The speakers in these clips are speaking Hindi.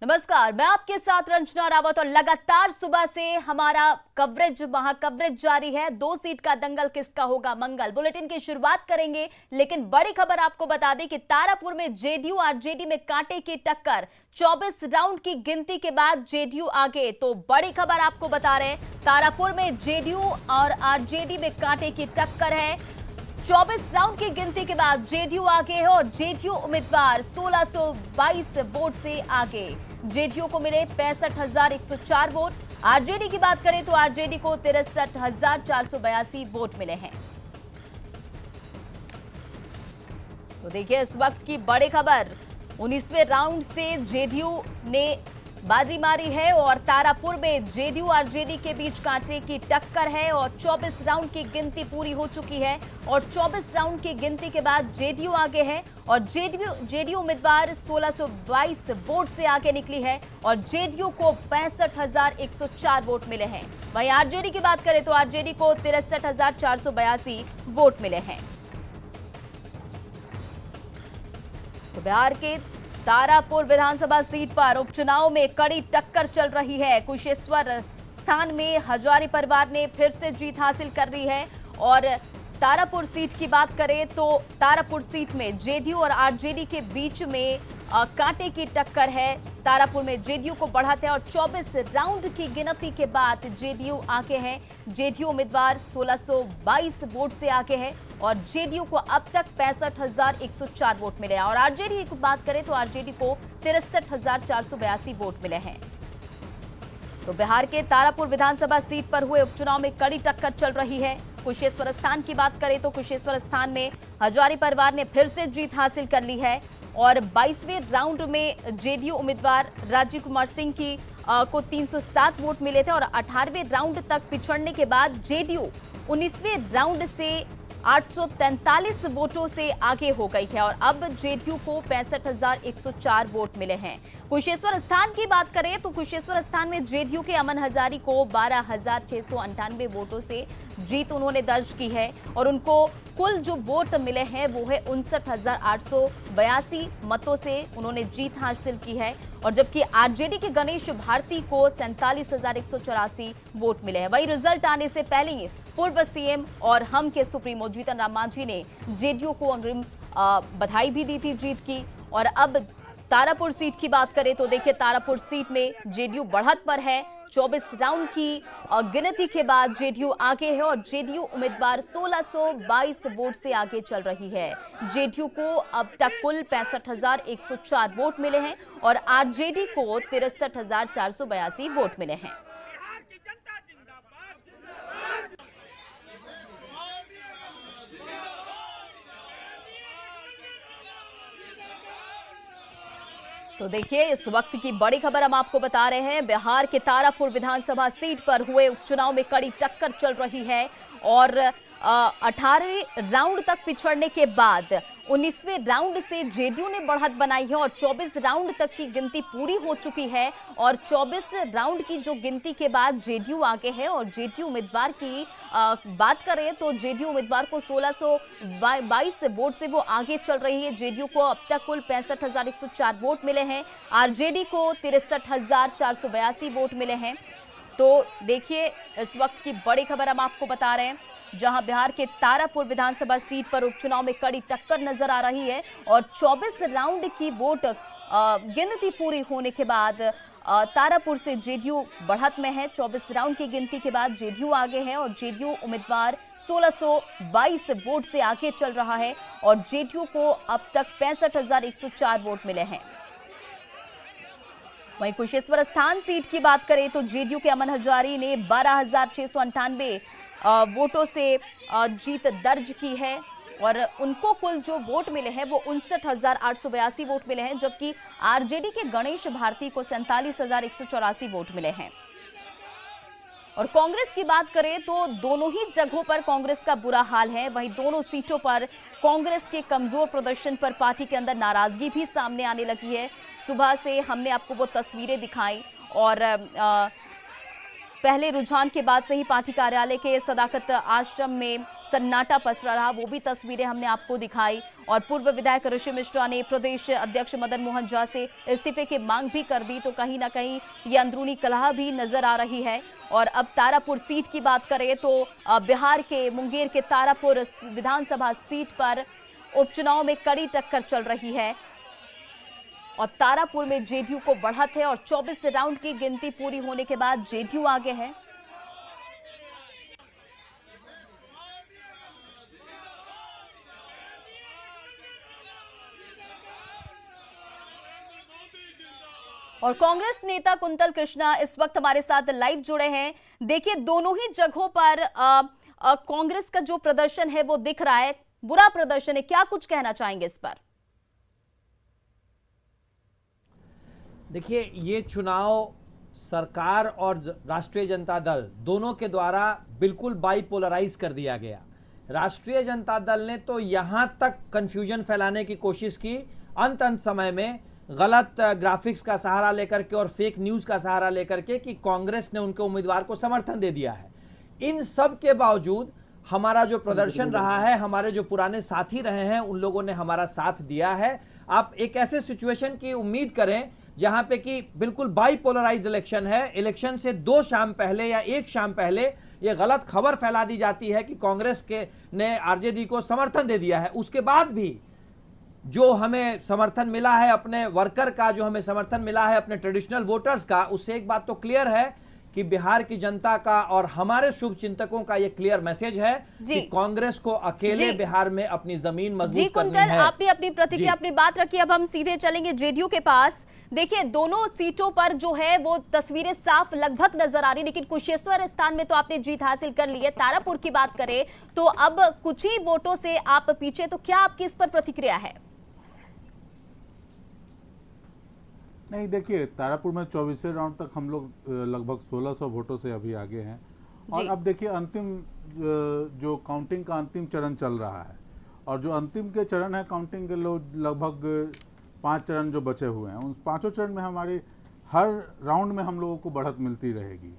नमस्कार, मैं आपके साथ रंजना रावत और लगातार सुबह से हमारा कवरेज जारी है। 2 सीट का दंगल किसका होगा मंगल। बुलेटिन की शुरुआत करेंगे, लेकिन बड़ी खबर आपको बता दें कि तारापुर में जेडीयू आरजेडी में कांटे की टक्कर। 24 राउंड की गिनती के बाद जेडीयू आगे। तो बड़ी खबर आपको बता रहे हैं, तारापुर में जेडीयू और आरजेडी में कांटे की टक्कर है। 24 राउंड की गिनती के बाद जेडीयू आगे है और जेडीयू उम्मीदवार 1622 वोट से आगे। जेडीयू को मिले 65,104 वोट। आरजेडी की बात करें तो आरजेडी को 63,482 वोट मिले हैं। तो देखिए इस वक्त की बड़ी खबर, 19वें राउंड से जेडीयू ने बाजी मारी है और तारापुर में जेडीयू आरजेडी के बीच कांटे की टक्कर है और 24 राउंड की गिनती पूरी हो चुकी है और 24 राउंड की गिनती के बाद जेडीयू आगे है और जेडीयू उम्मीदवार 1622 वोट से आगे निकली है और जेडीयू को 65,104 वोट मिले हैं। वहीं आरजेडी की बात करें तो आरजेडी को 63,482 वोट मिले हैं। तो बिहार के तारापुर विधानसभा सीट पर उपचुनाव में कड़ी टक्कर चल रही है। कुशेश्वर स्थान में हजारी परिवार ने फिर से जीत हासिल कर ली है और तारापुर सीट की बात करें तो तारापुर सीट में जेडीयू और आरजेडी के बीच में कांटे की टक्कर है। तारापुर में जेडीयू को बढ़त है और 24 राउंड की गिनती के बाद जेडीयू आगे है। जेडीयू उम्मीदवार 1622 वोट से आगे है और जेडीयू को अब तक 65,104 वोट मिले हैं और आरजेडी की बात करें तो आरजेडी को 63,482 वोट मिले हैं। तो बिहार के तारापुर विधानसभा सीट पर हुए उपचुनाव में कड़ी टक्कर चल रही है। कुशेश्वर स्थान की बात करें तो कुशेश्वर स्थान में हजारी परिवार ने फिर से जीत हासिल कर ली है और 22वें राउंड में जेडीयू उम्मीदवार राजीव कुमार सिंह की को 307 वोट मिले थे और 18वें राउंड तक पिछड़ने के बाद जेडीयू 19वें राउंड से 843 वोटों से आगे हो गई है और अब जेडीयू को 65,104 वोट मिले हैं। कुशेश्वर स्थान की बात करें तो कुशेश्वर स्थान में जेडीयू के अमन हजारी को 12,698 वोटों से जीत उन्होंने दर्ज की है और उनको कुल जो वोट मिले हैं वो है 59,882 मतों से उन्होंने जीत हासिल की है और जबकि आरजेडी के गणेश भारती को 47,184 वोट मिले हैं। वही रिजल्ट आने से पहले ही पूर्व सीएम और हम के सुप्रीमो जीतन राम मांझी ने जेडीयू को अग्रिम बधाई भी दी थी जीत की। और अब तारापुर सीट की बात करें तो देखिए तारापुर सीट में जेडीयू बढ़त पर है। 24 राउंड की गिनती के बाद जेडीयू आगे है और जेडीयू उम्मीदवार 1622 वोट से आगे चल रही है। जेडीयू को अब तक कुल 65,104 वोट मिले हैं और आरजेडी को 63,482 वोट मिले हैं। तो देखिए इस वक्त की बड़ी खबर हम आपको बता रहे हैं, बिहार के तारापुर विधानसभा सीट पर हुए उपचुनाव में कड़ी टक्कर चल रही है और 18वें राउंड तक पिछड़ने के बाद 19वें राउंड से जेडीयू ने बढ़त बनाई है और 24 राउंड तक की गिनती पूरी हो चुकी है और 24 राउंड की जो गिनती के बाद जेडीयू आगे है और जेडीयू उम्मीदवार की बात करें तो जेडीयू उम्मीदवार को 1622 वोट से वो आगे चल रही है। जेडीयू को अब तक कुल 65,104 वोट मिले हैं, आरजेडी को 63,482 वोट मिले हैं। तो देखिए इस वक्त की बड़ी खबर हम आपको बता रहे हैं, जहां बिहार के तारापुर विधानसभा सीट पर उपचुनाव में कड़ी टक्कर नजर आ रही है और 24 राउंड की वोट गिनती पूरी होने के बाद तारापुर से जेडीयू बढ़त में है। 24 राउंड की गिनती के बाद जेडीयू आगे है और जेडीयू उम्मीदवार 1622 वोट से आगे चल रहा है और जेडीयू को अब तक 65,104 वोट मिले हैं। वहीं कुशेश्वर स्थान सीट की बात करें तो जेडीयू के अमन हजारी ने 12,698 वोटों से जीत दर्ज की है और उनको कुल जो वोट मिले हैं वो 59,882 वोट मिले हैं, जबकि आरजेडी के गणेश भारती को 47,184 वोट मिले हैं। और कांग्रेस की बात करें तो दोनों ही जगहों पर कांग्रेस का बुरा हाल है। वहीं दोनों सीटों पर कांग्रेस के कमजोर प्रदर्शन पर पार्टी के अंदर नाराजगी भी सामने आने लगी है। सुबह से हमने आपको वो तस्वीरें दिखाई और पहले रुझान के बाद से ही पार्टी कार्यालय के सदाकत आश्रम में सन्नाटा पसरा रहा, वो भी तस्वीरें हमने आपको दिखाई। और पूर्व विधायक ऋषि मिश्रा ने प्रदेश अध्यक्ष मदन मोहन झा से इस्तीफे की मांग भी कर दी। तो कहीं ना कहीं ये अंदरूनी कलह भी नजर आ रही है। और अब तारापुर सीट की बात करें तो बिहार के मुंगेर के तारापुर विधानसभा सीट पर उपचुनाव में कड़ी टक्कर चल रही है और तारापुर में जेडीयू को बढ़त है और 24 राउंड की गिनती पूरी होने के बाद जेडीयू आगे है। और कांग्रेस नेता कुंतल कृष्णा इस वक्त हमारे साथ लाइव जुड़े हैं। देखिए, दोनों ही जगहों पर कांग्रेस का जो प्रदर्शन है वो दिख रहा है, बुरा प्रदर्शन है। क्या कुछ कहना चाहेंगे इस पर? देखिए, ये चुनाव सरकार और राष्ट्रीय जनता दल दोनों के द्वारा बिल्कुल बाइपोलराइज कर दिया गया। राष्ट्रीय जनता दल ने तो यहां तक कंफ्यूजन फैलाने की कोशिश की, अंत समय में गलत ग्राफिक्स का सहारा लेकर के और फेक न्यूज का सहारा लेकर के कि कांग्रेस ने उनके उम्मीदवार को समर्थन दे दिया है। इन सब के बावजूद हमारा जो प्रदर्शन रहा है, हमारे जो पुराने साथी रहे हैं उन लोगों ने हमारा साथ दिया है। आप एक ऐसे सिचुएशन की उम्मीद करें जहां पे कि बिल्कुल बाइपोलराइज्ड इलेक्शन है। इलेक्शन से 2 शाम पहले या 1 शाम पहले ये गलत खबर फैला दी जाती है कि कांग्रेस के ने आरजेडी को समर्थन दे दिया है। उसके बाद भी जो हमें समर्थन मिला है अपने वर्कर का, जो हमें समर्थन मिला है अपने ट्रेडिशनल वोटर्स का, उससे एक बात तो क्लियर है कि बिहार की जनता का और हमारे शुभ चिंतकों का ये क्लियर मैसेज है कि कांग्रेस को अकेले बिहार में अपनी जमीन मजबूत करनी है। आपने अपनी प्रतिक्रिया, अपनी बात रखी। अब हम सीधे चलेंगे जेडीयू के पास। देखिए, दोनों सीटों पर जो है वो तस्वीरें साफ लगभग नजर आ रही, लेकिन कुशेश्वर स्थान में तो आपने जीत हासिल कर ली है। तारापुर की बात करें तो अब कुछ ही वोटों से आप पीछे, तो क्या आपकी इस पर प्रतिक्रिया है? नहीं, देखिए, तारापुर में 24वें राउंड तक हम लोग लगभग 1600 वोटों से अभी आगे हैं। और अब देखिए, अंतिम जो काउंटिंग का अंतिम चरण चल रहा है और जो अंतिम के चरण है काउंटिंग के लगभग 5 चरण जो बचे हुए हैं, उन 5 चरण में हमारी हर राउंड में हम लोगों को बढ़त मिलती रहेगी।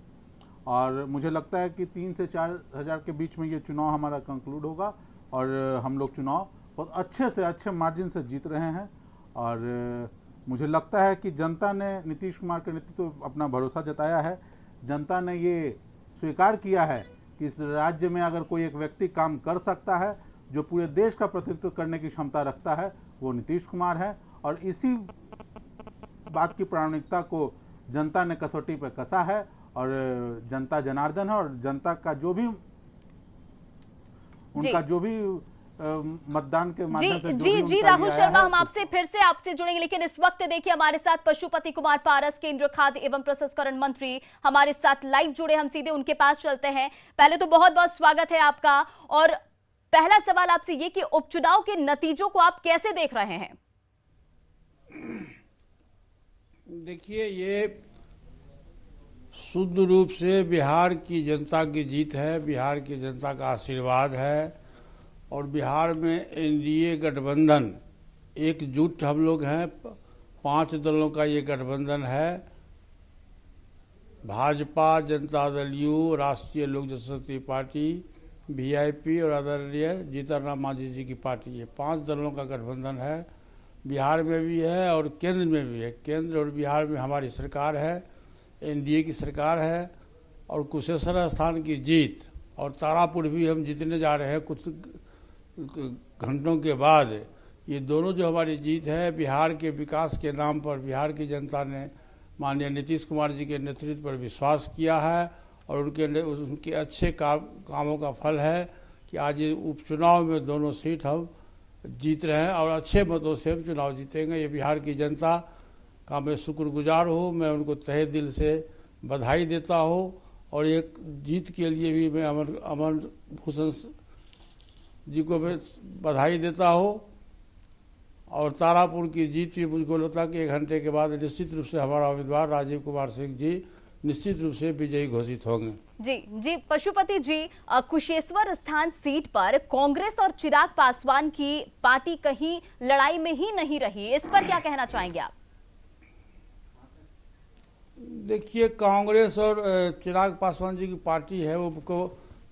और मुझे लगता है कि 3 से 4 हज़ार के बीच में ये चुनाव हमारा कंक्लूड होगा और हम लोग चुनाव बहुत अच्छे से अच्छे मार्जिन से जीत रहे हैं। और मुझे लगता है कि जनता ने नीतीश कुमार के नेतृत्व तो अपना भरोसा जताया है। जनता ने ये स्वीकार किया है कि इस राज्य में अगर कोई एक व्यक्ति काम कर सकता है जो पूरे देश का प्रतिनिधित्व करने की क्षमता रखता है, वो नीतीश कुमार है। और इसी बात की प्रामाणिकता को जनता ने कसौटी पर कसा है और जनता जनार्दन है और जनता का जो भी उनका जो भी मतदान के माध्यम से जी राहुल शर्मा, हम फिर से आपसे जुड़ेंगे, लेकिन इस वक्त देखिए हमारे साथ पशुपति कुमार पारस, केंद्रीय खाद्य एवं प्रसंस्करण मंत्री, हमारे साथ लाइव जुड़े। हम सीधे उनके पास चलते हैं। पहले तो बहुत बहुत स्वागत है आपका। और पहला सवाल आपसे ये कि उपचुनाव के नतीजों को आप कैसे देख रहे हैं? देखिए, ये शुद्ध रूप से बिहार की जनता की जीत है, बिहार की जनता का आशीर्वाद है। और बिहार में एनडीए गठबंधन एकजुट हम लोग हैं, 5 दलों का ये गठबंधन है। भाजपा, जनता दल यू, राष्ट्रीय लोक जनशक्ति पार्टी, वीआईपी और आदरणीय जीतन राम मांझी जी की पार्टी, ये 5 दलों का गठबंधन है। बिहार में भी है और केंद्र में भी है। केंद्र और बिहार में हमारी सरकार है, एनडीए की सरकार है। और कुशेश्वर स्थान की जीत और तारापुर भी हम जीतने जा रहे हैं कुछ घंटों के बाद। ये दोनों जो हमारी जीत है, बिहार के विकास के नाम पर बिहार की जनता ने माननीय नीतीश कुमार जी के नेतृत्व पर विश्वास किया है और उनके अच्छे कामों का फल है कि आज ये उपचुनाव में दोनों सीट हम जीत रहे हैं और अच्छे मतों से हम चुनाव जीतेंगे। ये बिहार की जनता का मैं शुक्रगुजार हूँ, मैं उनको तहे दिल से बधाई देता हूँ। और एक जीत के लिए भी मैं अमर भूषण जी को मैं बधाई देता हूँ। और तारापुर की जीत भी मुझको लगता है कि 1 घंटे के बाद निश्चित रूप से हमारा उम्मीदवार राजीव कुमार सिंह जी निश्चित रूप से विजयी घोषित होंगे। जी पशुपति जी, कुशेश्वर स्थान सीट पर कांग्रेस और चिराग पासवान की पार्टी कहीं लड़ाई में ही नहीं रही, इस पर क्या कहना चाहेंगे आप? देखिए, कांग्रेस और चिराग पासवान जी की पार्टी है, वो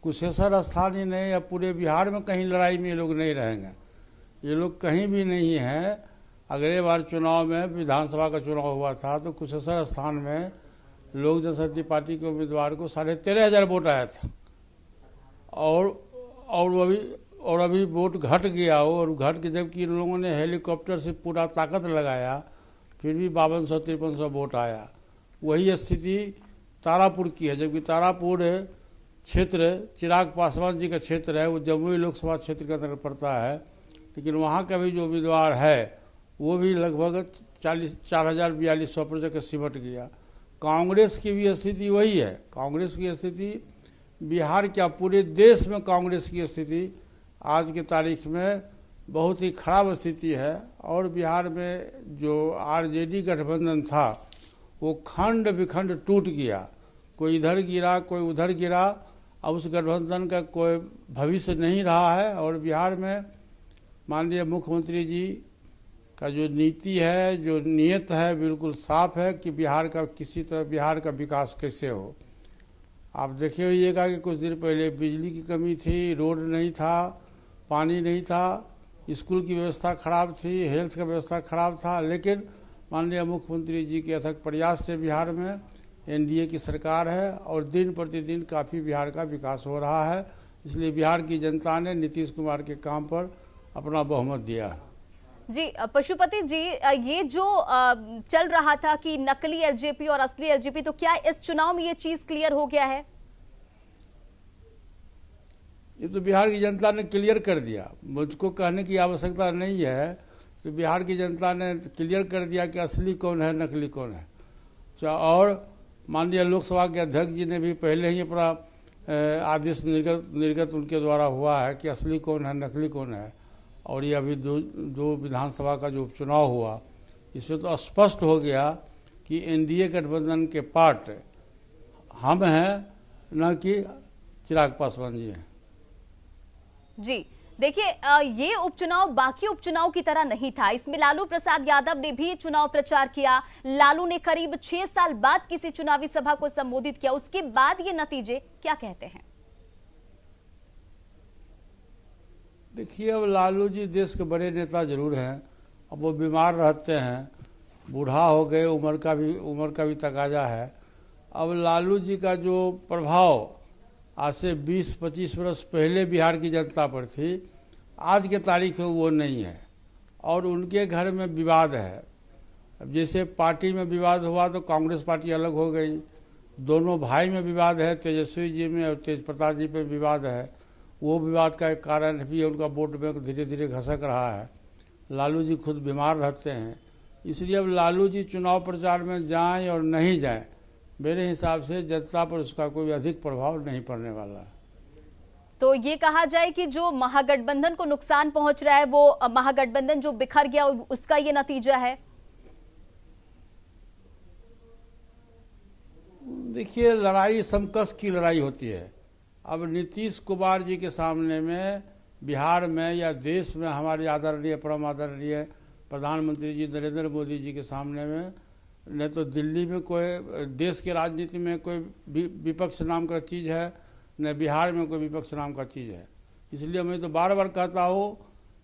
कुशेश्वर स्थान ही नहीं, अब पूरे बिहार में कहीं लड़ाई में ये लोग नहीं रहेंगे। ये लोग कहीं भी नहीं हैं। अगले बार चुनाव में विधानसभा का चुनाव हुआ था तो कुशेश्वर स्थान में लोक जनशक्ति पार्टी के उम्मीदवार को 13,500 वोट आया था, और अभी वोट घट गया हो, और घट के जबकि इन लोगों ने हेलीकॉप्टर से पूरा ताकत लगाया फिर भी 5200-5300 वोट आया। वही स्थिति तारापुर की है, जबकि तारापुर क्षेत्र चिराग पासवान जी का क्षेत्र है, वो जमुई लोकसभा क्षेत्र के अंदर पड़ता है, लेकिन वहाँ का भी जो उम्मीदवार है वो भी लगभग 4,4200 पर जाकर सिमट गया। कांग्रेस की भी स्थिति वही है। कांग्रेस की स्थिति बिहार क्या पूरे देश में कांग्रेस की स्थिति आज के तारीख में बहुत ही खराब स्थिति है। और बिहार में जो आरजेडी गठबंधन था वो खंड विखंड टूट गया, कोई इधर गिरा कोई उधर गिरा। अब उस गठबंधन का कोई भविष्य नहीं रहा है। और बिहार में माननीय मुख्यमंत्री जी का जो नीति है, जो नीयत है, बिल्कुल साफ है कि बिहार का किसी तरह बिहार का विकास कैसे हो। आप देखे होइएगा कि कुछ दिन पहले बिजली की कमी थी, रोड नहीं था, पानी नहीं था, स्कूल की व्यवस्था खराब थी, हेल्थ का व्यवस्था खराब था, लेकिन माननीय मुख्यमंत्री जी के अथक प्रयास से बिहार में एनडीए की सरकार है और दिन प्रतिदिन काफ़ी बिहार का विकास हो रहा है। इसलिए बिहार की जनता ने नीतीश कुमार के काम पर अपना बहुमत दिया। जी पशुपति जी, ये जो चल रहा था कि नकली एलजेपी और असली एलजेपी, तो क्या इस चुनाव में ये चीज क्लियर हो गया है? ये तो बिहार की जनता ने क्लियर कर दिया, मुझको कहने की आवश्यकता नहीं है। तो बिहार की जनता ने क्लियर कर दिया कि असली कौन है, नकली कौन है। और माननीय लोकसभा के अध्यक्ष जी ने भी पहले ही अपना आदेश निर्गत उनके द्वारा हुआ है कि असली कौन है, नकली कौन है। और ये अभी दो विधानसभा का जो उपचुनाव हुआ, इससे तो स्पष्ट हो गया कि एनडीए गठबंधन के पार्ट हम हैं, न कि चिराग पासवान जी हैं। जी देखिए, ये उपचुनाव बाकी उपचुनाव की तरह नहीं था। इसमें लालू प्रसाद यादव ने भी चुनाव प्रचार किया। लालू ने करीब 6 साल बाद किसी चुनावी सभा को संबोधित किया। उसके बाद ये नतीजे क्या कहते हैं? देखिए, अब लालू जी देश के बड़े नेता जरूर हैं, अब वो बीमार रहते हैं, बूढ़ा हो गए, उम्र का भी तकाजा है। अब लालू जी का जो प्रभाव आज से 20-25 वर्ष पहले बिहार की जनता पर थी, आज के तारीख में वो नहीं है। और उनके घर में विवाद है। अब जैसे पार्टी में विवाद हुआ तो कांग्रेस पार्टी अलग हो गई, दोनों भाई में विवाद है, तेजस्वी जी में और तेज प्रताप जी पे विवाद है। वो विवाद का एक कारण भी उनका वोट बैंक धीरे धीरे घसक रहा है। लालू जी खुद बीमार रहते हैं, इसलिए अब लालू जी चुनाव प्रचार में जाएं और नहीं जाएं, मेरे हिसाब से जनता पर उसका कोई अधिक प्रभाव नहीं पड़ने वाला है। तो ये कहा जाए कि जो महागठबंधन को नुकसान पहुंच रहा है, वो महागठबंधन जो बिखर गया उसका ये नतीजा है। देखिए, लड़ाई समकक्ष की लड़ाई होती है। अब नीतीश कुमार जी के सामने में बिहार में या देश में हमारे आदरणीय परम आदरणीय प्रधानमंत्री जी नरेंद्र मोदी जी के सामने में न तो दिल्ली में कोई देश की राजनीति में कोई विपक्ष नाम का चीज़ है, न बिहार में कोई विपक्ष नाम का चीज़ है। इसलिए मैं तो बार बार कहता हूँ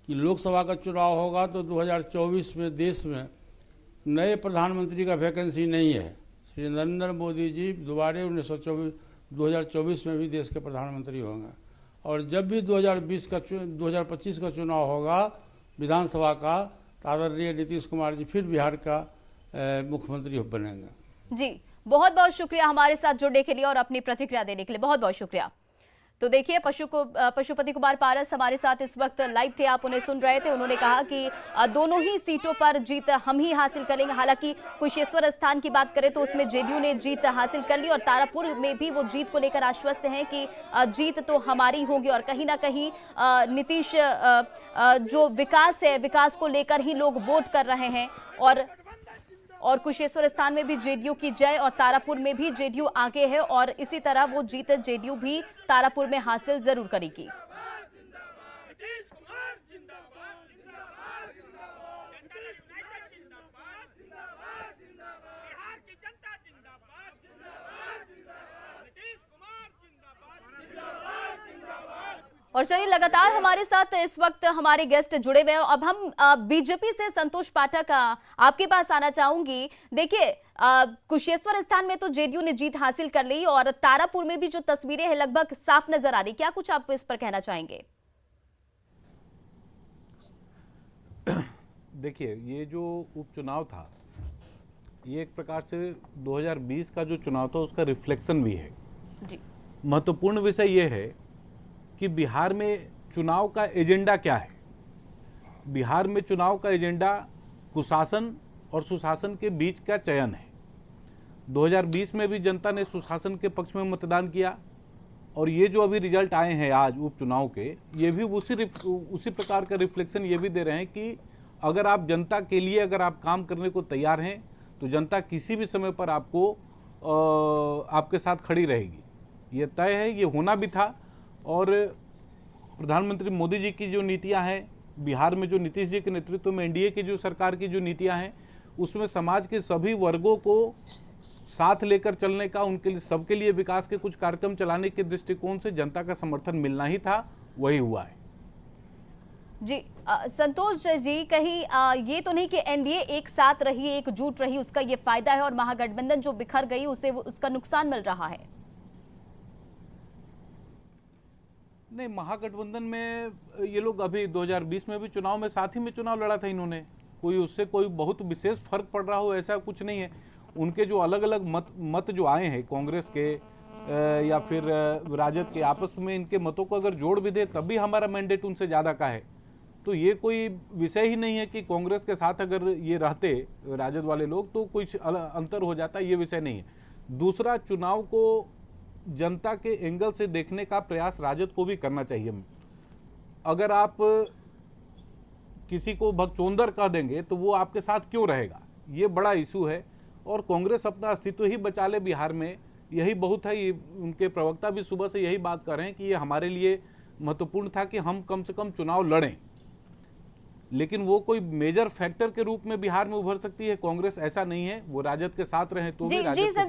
कि लोकसभा का चुनाव होगा तो 2024 में देश में नए प्रधानमंत्री का वैकेंसी नहीं है। श्री नरेंद्र मोदी जी दोबारा 2024 में भी देश के प्रधानमंत्री होंगे। और जब भी 2025 का चुनाव होगा विधानसभा का, तो आदरणीय नीतीश कुमार जी फिर बिहार का मुख्यमंत्री बनेंगे। जी बहुत बहुत शुक्रिया हमारे साथ जुड़ने के लिए और अपनी प्रतिक्रिया देने के लिए, बहुत बहुत शुक्रिया। तो देखिए, पशुपति कुमार पारस हमारे साथ इस वक्त लाइव थे, आप उन्हें सुन रहे थे। उन्होंने कहा कि दोनों ही सीटों पर जीत हम ही हासिल करेंगे। हालांकि कुशेश्वर स्थान की बात करें तो उसमें जेडीयू ने जीत हासिल कर ली और तारापुर में भी वो जीत को लेकर आश्वस्त हैं कि जीत तो हमारी होगी। और कहीं ना कहीं नीतीश जो विकास है, विकास को लेकर ही लोग वोट कर रहे हैं। और कुशेश्वर स्थान में भी जेडीयू की जय और तारापुर में भी जेडीयू आगे है और इसी तरह वो जीत जेडीयू भी तारापुर में हासिल जरूर करेगी। और चलिए, लगातार हमारे साथ इस वक्त हमारे गेस्ट जुड़े हुए हैं। अब हम बीजेपी से संतोष पाठक आपके पास आना चाहूंगी। देखिए, कुशेश्वर स्थान में तो जेडीयू ने जीत हासिल कर ली और तारापुर में भी जो तस्वीरें हैं लगभग साफ नजर आ रही, क्या कुछ आप इस पर कहना चाहेंगे? देखिए, ये जो उपचुनाव था, ये एक प्रकार से 2020 का जो चुनाव था उसका रिफ्लेक्शन भी है जी। महत्वपूर्ण विषय ये है कि बिहार में चुनाव का एजेंडा क्या है। बिहार में चुनाव का एजेंडा कुशासन और सुशासन के बीच का चयन है। 2020 में भी जनता ने सुशासन के पक्ष में मतदान किया और ये जो अभी रिजल्ट आए हैं आज उपचुनाव के, ये भी उसी प्रकार का रिफ्लेक्शन ये भी दे रहे हैं कि अगर आप जनता के लिए अगर आप काम करने को तैयार हैं तो जनता किसी भी समय पर आपके साथ खड़ी रहेगी। ये तय है, ये होना भी था। और प्रधानमंत्री मोदी जी की जो नीतियां हैं, बिहार में जो नीतीश जी के नेतृत्व में एनडीए की जो सरकार की जो नीतियां हैं, उसमें समाज के सभी वर्गों को साथ लेकर चलने का, उनके लिए सबके लिए विकास के कुछ कार्यक्रम चलाने के दृष्टिकोण से जनता का समर्थन मिलना ही था, वही हुआ है। जी, संतोष जी, कहीं ये तो नहीं कि एनडीए एक साथ रही, एकजुट रही, उसका ये फायदा है और महागठबंधन जो बिखर गई उसे उसका नुकसान मिल रहा है? नहीं, महागठबंधन में ये लोग अभी 2020 में भी चुनाव में साथ ही में चुनाव लड़ा था इन्होंने। कोई उससे कोई बहुत विशेष फर्क पड़ रहा हो ऐसा कुछ नहीं है। उनके जो अलग अलग मत जो आए हैं कांग्रेस के या फिर राजद के, आपस में इनके मतों को अगर जोड़ भी दे तब भी हमारा मैंडेट उनसे ज़्यादा का है। तो ये कोई विषय ही नहीं है कि कांग्रेस के साथ अगर ये रहते राजद वाले लोग तो कुछ अंतर हो जाता, ये विषय नहीं है। दूसरा, चुनाव को जनता के एंगल से देखने का प्रयास राजद को भी करना चाहिए। अगर आप किसी को भगचोंदर कह देंगे तो वो आपके साथ क्यों रहेगा, ये बड़ा इशू है। और कांग्रेस अपना अस्तित्व ही बचा ले बिहार में, यही बहुत है। ये उनके प्रवक्ता भी सुबह से यही बात कर रहे हैं कि ये हमारे लिए महत्वपूर्ण था कि हम कम से कम चुनाव लड़ें, लेकिन वो कोई मेजर फैक्टर के रूप में बिहार में उभर सकती है कांग्रेस, ऐसा नहीं है। वो राजद के साथ रहे तो भी राजद के साथ रहे।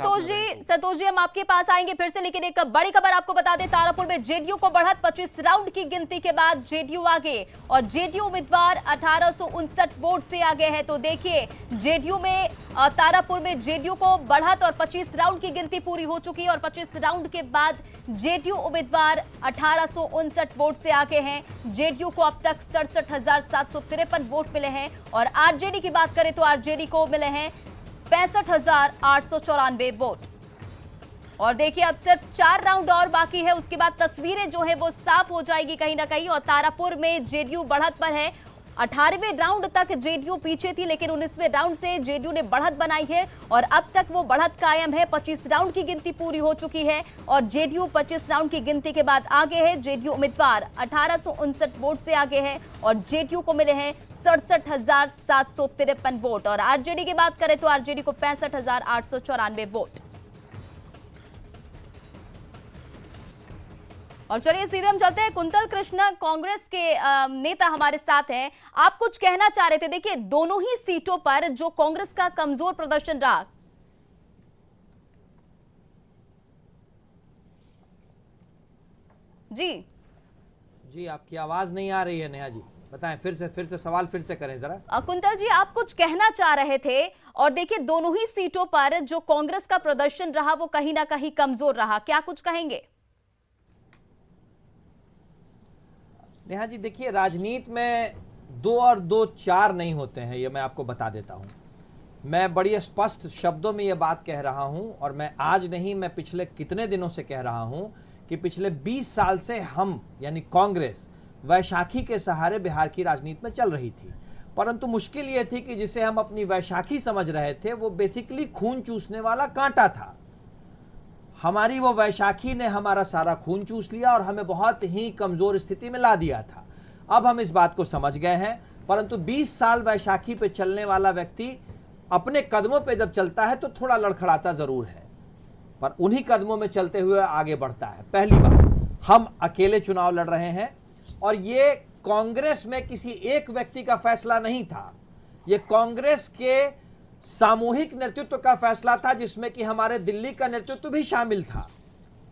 संतोष जी, हम आपके पास आएंगे फिर से, लेकिन एक बड़ी खबर आपको बता दें, तारापुर में जेडीयू को बढ़त। 25 राउंड की गिनती के बाद जेडीयू आगे और जेडीयू उम्मीदवार 1859 वोट से आगे है। तो देखिए, जेडीयू में तारापुर में जेडीयू को बढ़त और 25 राउंड की गिनती पूरी हो चुकी है और 25 राउंड के बाद जेडीयू उम्मीदवार 1859 वोट से आगे हैं। जेडीयू को अब तक 67,753 वोट मिले हैं और आरजेडी की बात करें तो आरजेडी को मिले हैं 65,894 वोट। और देखिए, अब सिर्फ 4 राउंड और बाकी है, उसके बाद तस्वीरें जो है वो साफ हो जाएगी कहीं ना कहीं। और तारापुर में जेडीयू बढ़त पर है। 18वें राउंड तक जेडीयू पीछे थी, लेकिन 19वें राउंड से जेडीयू ने बढ़त बनाई है और अब तक वो बढ़त कायम है। 25 राउंड की गिनती पूरी हो चुकी है और जेडीयू 25 राउंड की गिनती के बाद आगे है। जेडीयू उम्मीदवार 1859 वोट से आगे है और जेडीयू को मिले हैं 67,753 वोट। और आरजेडी की बात करें तो आरजेडी को 65,894 वोट। और चलिए सीधे हम चलते हैं, कुंतल कृष्णा कांग्रेस के नेता हमारे साथ हैं। आप कुछ कहना चाह रहे थे। देखिए, दोनों ही सीटों पर जो कांग्रेस का कमजोर प्रदर्शन रहा। जी, आपकी आवाज नहीं आ रही है नेहा जी, बताएं फिर से सवाल फिर से करें जरा। कुंतल जी, आप कुछ कहना चाह रहे थे। और देखिए, दोनों ही सीटों पर जो कांग्रेस का प्रदर्शन रहा वो कहीं ना कहीं कमजोर रहा, क्या कुछ कहेंगे? नेहा जी, देखिए, राजनीति में 2 और 2 4 नहीं होते हैं, ये मैं आपको बता देता हूं। मैं बड़ी स्पष्ट शब्दों में ये बात कह रहा हूं और मैं आज नहीं, मैं पिछले कितने दिनों से कह रहा हूं कि पिछले 20 साल से हम यानी कांग्रेस वैशाखी के सहारे बिहार की राजनीति में चल रही थी। परंतु मुश्किल ये थी कि जिसे हम अपनी वैशाखी समझ रहे थे वो बेसिकली खून चूसने वाला कांटा था। हमारी वो वैशाखी ने हमारा सारा खून चूस लिया और हमें बहुत ही कमजोर स्थिति में ला दिया था। अब हम इस बात को समझ गए हैं, परंतु 20 साल वैशाखी पे चलने वाला व्यक्ति अपने कदमों पे जब चलता है तो थोड़ा लड़खड़ाता जरूर है, पर उन्हीं कदमों में चलते हुए आगे बढ़ता है। पहली बात, हम अकेले चुनाव लड़ रहे हैं और ये कांग्रेस में किसी एक व्यक्ति का फैसला नहीं था, ये कांग्रेस के सामूहिक नेतृत्व का फैसला था, जिसमें कि हमारे दिल्ली का नेतृत्व भी शामिल था।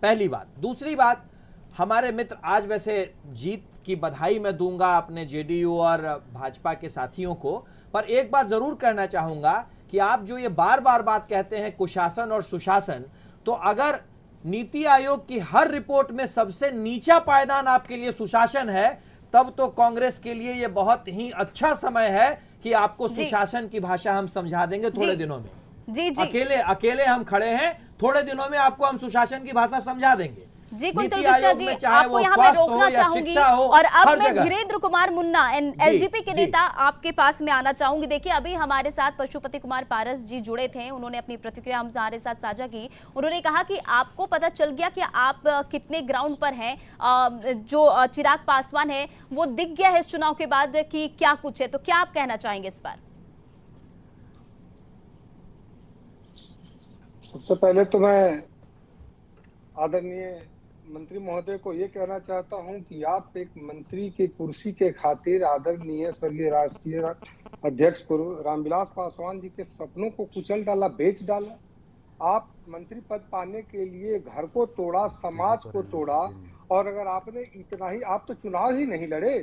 पहली बात। दूसरी बात, हमारे मित्र, आज वैसे जीत की बधाई मैं दूंगा अपने जेडीयू और भाजपा के साथियों को, पर एक बात जरूर कहना चाहूंगा कि आप जो ये बार बार बात कहते हैं कुशासन और सुशासन, तो अगर नीति आयोग की हर रिपोर्ट में सबसे नीचा पायदान आपके लिए सुशासन है, तब तो कांग्रेस के लिए यह बहुत ही अच्छा समय है कि आपको सुशासन की भाषा हम समझा देंगे थोड़े दिनों में। जी जी, अकेले हम खड़े हैं, थोड़े दिनों में आपको हम सुशासन की भाषा समझा देंगे। जी कुंतल कृष्णा जी, आपको यहाँ मैं रोकना चाहूंगी और अब मैं धीरेन्द्र कुमार मुन्ना एलजेपी के नेता आपके पास में आना चाहूंगी। देखिए, अभी हमारे साथ पशुपति कुमार पारस जी जुड़े थे, उन्होंने अपनी प्रतिक्रिया हमारे साथ साझा की। उन्होंने कहा कि आपको पता चल गया कि आप कितने ग्राउंड पर हैं, जो चिराग पासवान है वो दिख गया है इस चुनाव के बाद कि क्या कुछ है, तो क्या आप कहना चाहेंगे इस पर? सबसे पहले तो मैं आदरणीय मंत्री महोदय को ये कहना चाहता हूं कि आप एक मंत्री की कुर्सी के खातिर आदरणीय स्वर्गीय राष्ट्रीय अध्यक्ष पूर्व रामविलास पासवान जी के सपनों को कुचल डाला, बेच डाला। आप मंत्री पद पाने के लिए घर को तोड़ा, समाज को तोड़ा, और अगर आपने इतना ही, आप तो चुनाव ही नहीं लड़े,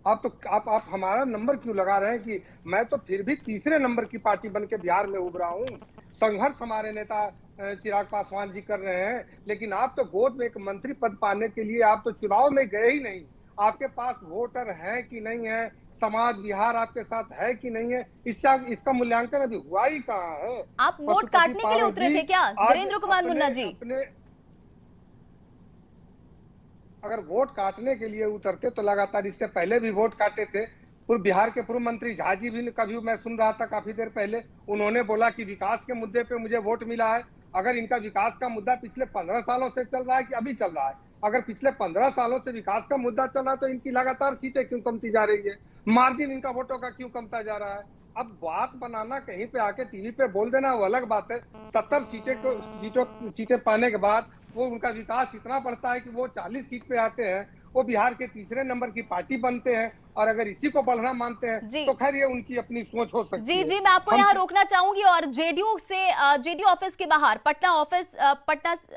आप हमारा नंबर क्यों लगा रहे हैं कि मैं तो फिर भी तीसरे नंबर की पार्टी बन के बिहार में उभरा हूं। संघर्ष हमारे नेता चिराग पासवान जी कर रहे हैं, लेकिन आप तो गोद में एक मंत्री पद पाने के लिए आप तो चुनाव में गए ही नहीं। आपके पास वोटर है कि नहीं है, समाज बिहार आपके साथ है कि नहीं है, इसका मूल्यांकन अभी हुआ ही कहाँ है। आप वोट काटने के लिए उतरे थे क्या धीरेन्द्र कुमार मुन्ना जी? अगर वोट काटने के लिए उतरते तो लगातार इससे पहले भी वोट काटे थे। पूर्व बिहार के पूर्व मंत्री झा जी भी कभी, मैं सुन रहा था काफी देर पहले, उन्होंने बोला कि विकास के मुद्दे पे मुझे वोट मिला है। अगर इनका विकास का मुद्दा पिछले 15 सालों से चल रहा है कि अभी चल रहा है, अगर पिछले 15 सालों से विकास का मुद्दा चल रहा है तो इनकी लगातार सीटें क्यों कमती जा रही है, मार्जिन इनका वोटों का क्यों कमता जा रहा है? अब बात बनाना, कहीं पे आके टीवी पे बोल देना वो अलग बात है। 70 सीटें पाने के बाद वो उनका विकास इतना बढ़ता है कि वो 40 सीट पे आते हैं, वो बिहार के तीसरे नंबर की पार्टी बनते हैं। और अगर इसी को बढ़ना मानते हैं तो खैर ये उनकी अपनी सोच हो सकती है। जी, मैं आपको यहाँ रोकना चाहूंगी और जेडीयू ऑफिस के बाहर पटना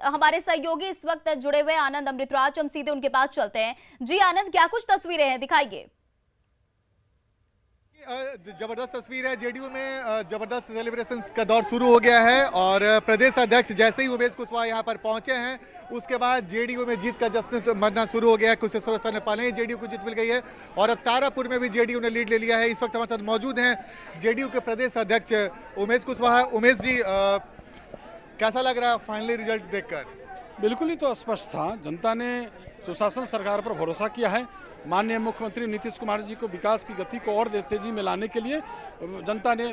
हमारे सहयोगी इस वक्त जुड़े हुए आनंद अमृतराज, हम सीधे उनके पास चलते हैं। जी आनंद, क्या कुछ तस्वीरें हैं, दिखाइए। जबरदस्त तस्वीर है। जेडीयू में जबरदस्त सेलिब्रेशन का दौर शुरू हो गया है और प्रदेश अध्यक्ष जैसे ही उमेश कुशवाहा यहाँ पर पहुंचे हैं, उसके बाद जेडीयू में जीत का जश्न मनाना शुरू हो गया है। कुशेश्वर स्थान में पहले ही जेडीयू को जीत मिल गई है और अब तारापुर में भी जेडीयू ने लीड ले लिया है। इस वक्त हमारे साथ मौजूद हैं जेडीयू के प्रदेश अध्यक्ष उमेश कुशवाहा। उमेश जी, कैसा लग रहा है फाइनली रिजल्ट देखकर? बिल्कुल ही तो स्पष्ट था, जनता ने सुशासन सरकार पर भरोसा किया है। माननीय मुख्यमंत्री नीतीश कुमार जी को विकास की गति को और तेजी में लाने के लिए जनता ने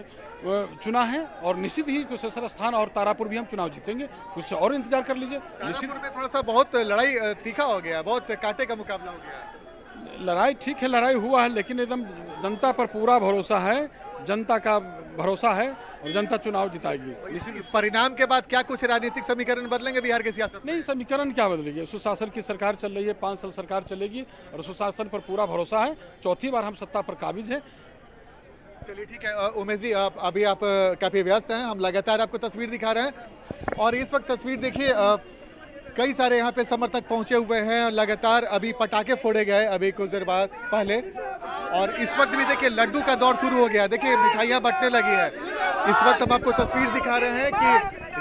चुना है और निश्चित ही कुशेश्वर स्थान और तारापुर भी हम चुनाव जीतेंगे। कुछ और इंतजार कर लीजिए। तारापुर में थोड़ा सा बहुत लड़ाई तीखा हो गया, बहुत कांटे का मुकाबला हो गया। लड़ाई ठीक है, लड़ाई हुआ है, लेकिन एकदम जनता पर पूरा भरोसा है, जनता का भरोसा है और जनता चुनाव जिताएगी। इस परिणाम के बाद क्या कुछ राजनीतिक समीकरण बदलेंगे बिहार के सियासत? नहीं, समीकरण क्या बदलेगी? सुशासन की सरकार चल रही है, 5 साल सरकार चलेगी और सुशासन पर पूरा भरोसा है। चौथी बार हम सत्ता पर काबिज है। चलिए ठीक है उमेश जी, अभी आप काफी व्यस्त हैं, हम लगातार आपको तस्वीर दिखा रहे हैं और इस वक्त तस्वीर देखिए, कई सारे यहाँ पे समर्थक पहुंचे हुए हैं और लगातार अभी पटाखे फोड़े गए अभी कुछ देर बाद पहले, और इस वक्त भी देखिए लड्डू का दौर शुरू हो गया। देखिए मिठाइयाँ बंटने लगी है। इस वक्त हम आपको तस्वीर दिखा रहे हैं कि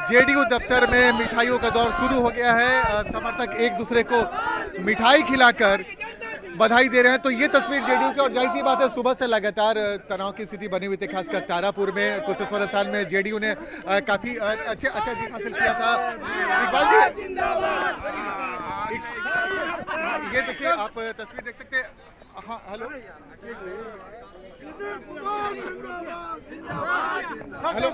जेडीयू दफ्तर में मिठाइयों का दौर शुरू हो गया है। समर्थक एक दूसरे को मिठाई खिलाकर बधाई दे रहे हैं। तो ये तस्वीर जेडीयू की, और जाहिर सी बात है सुबह से लगातार तनाव की स्थिति बनी हुई थी, खासकर तारापुर में। कुशेश्वर स्थान में जेडीयू ने काफी अच्छा जीत हासिल किया था। इकबाल जी, ये देखिए आप तस्वीर देख सकते हैं। हाँ हेलो हेलो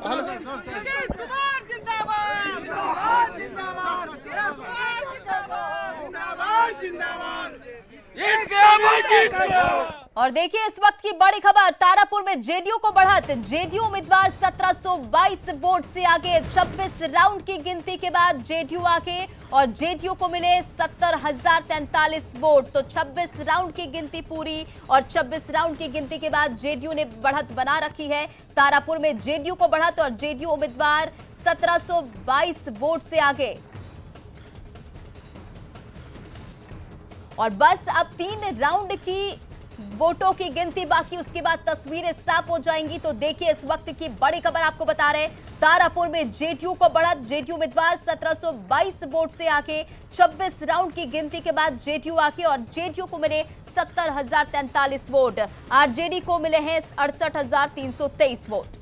और देखिए इस वक्त की बड़ी खबर, तारापुर में जेडीयू को बढ़त। जेडीयू उम्मीदवार 1722 वोट से आगे। 26 राउंड की गिनती के बाद जेडीयू आगे और जेडीयू को मिले 70,043 वोट। तो 26 राउंड की गिनती पूरी और 26 राउंड की गिनती के बाद जेडीयू ने बढ़त बना रखी है। तारापुर में जेडीयू को बढ़त और जेडीयू उम्मीदवार 1722 वोट से आगे। और बस अब 3 राउंड की वोटों की गिनती बाकी, उसके बाद तस्वीरें साफ हो जाएंगी। तो देखिए इस वक्त की बड़ी खबर आपको बता रहे हैं, तारापुर में जेडीयू को बढ़त। जेडीयू उम्मीदवार 1722 वोट से आके 26 राउंड की गिनती के बाद जेडीयू आके और जेडीयू को मिले 70,043 वोट। आरजेडी को मिले हैं 68,323 वोट।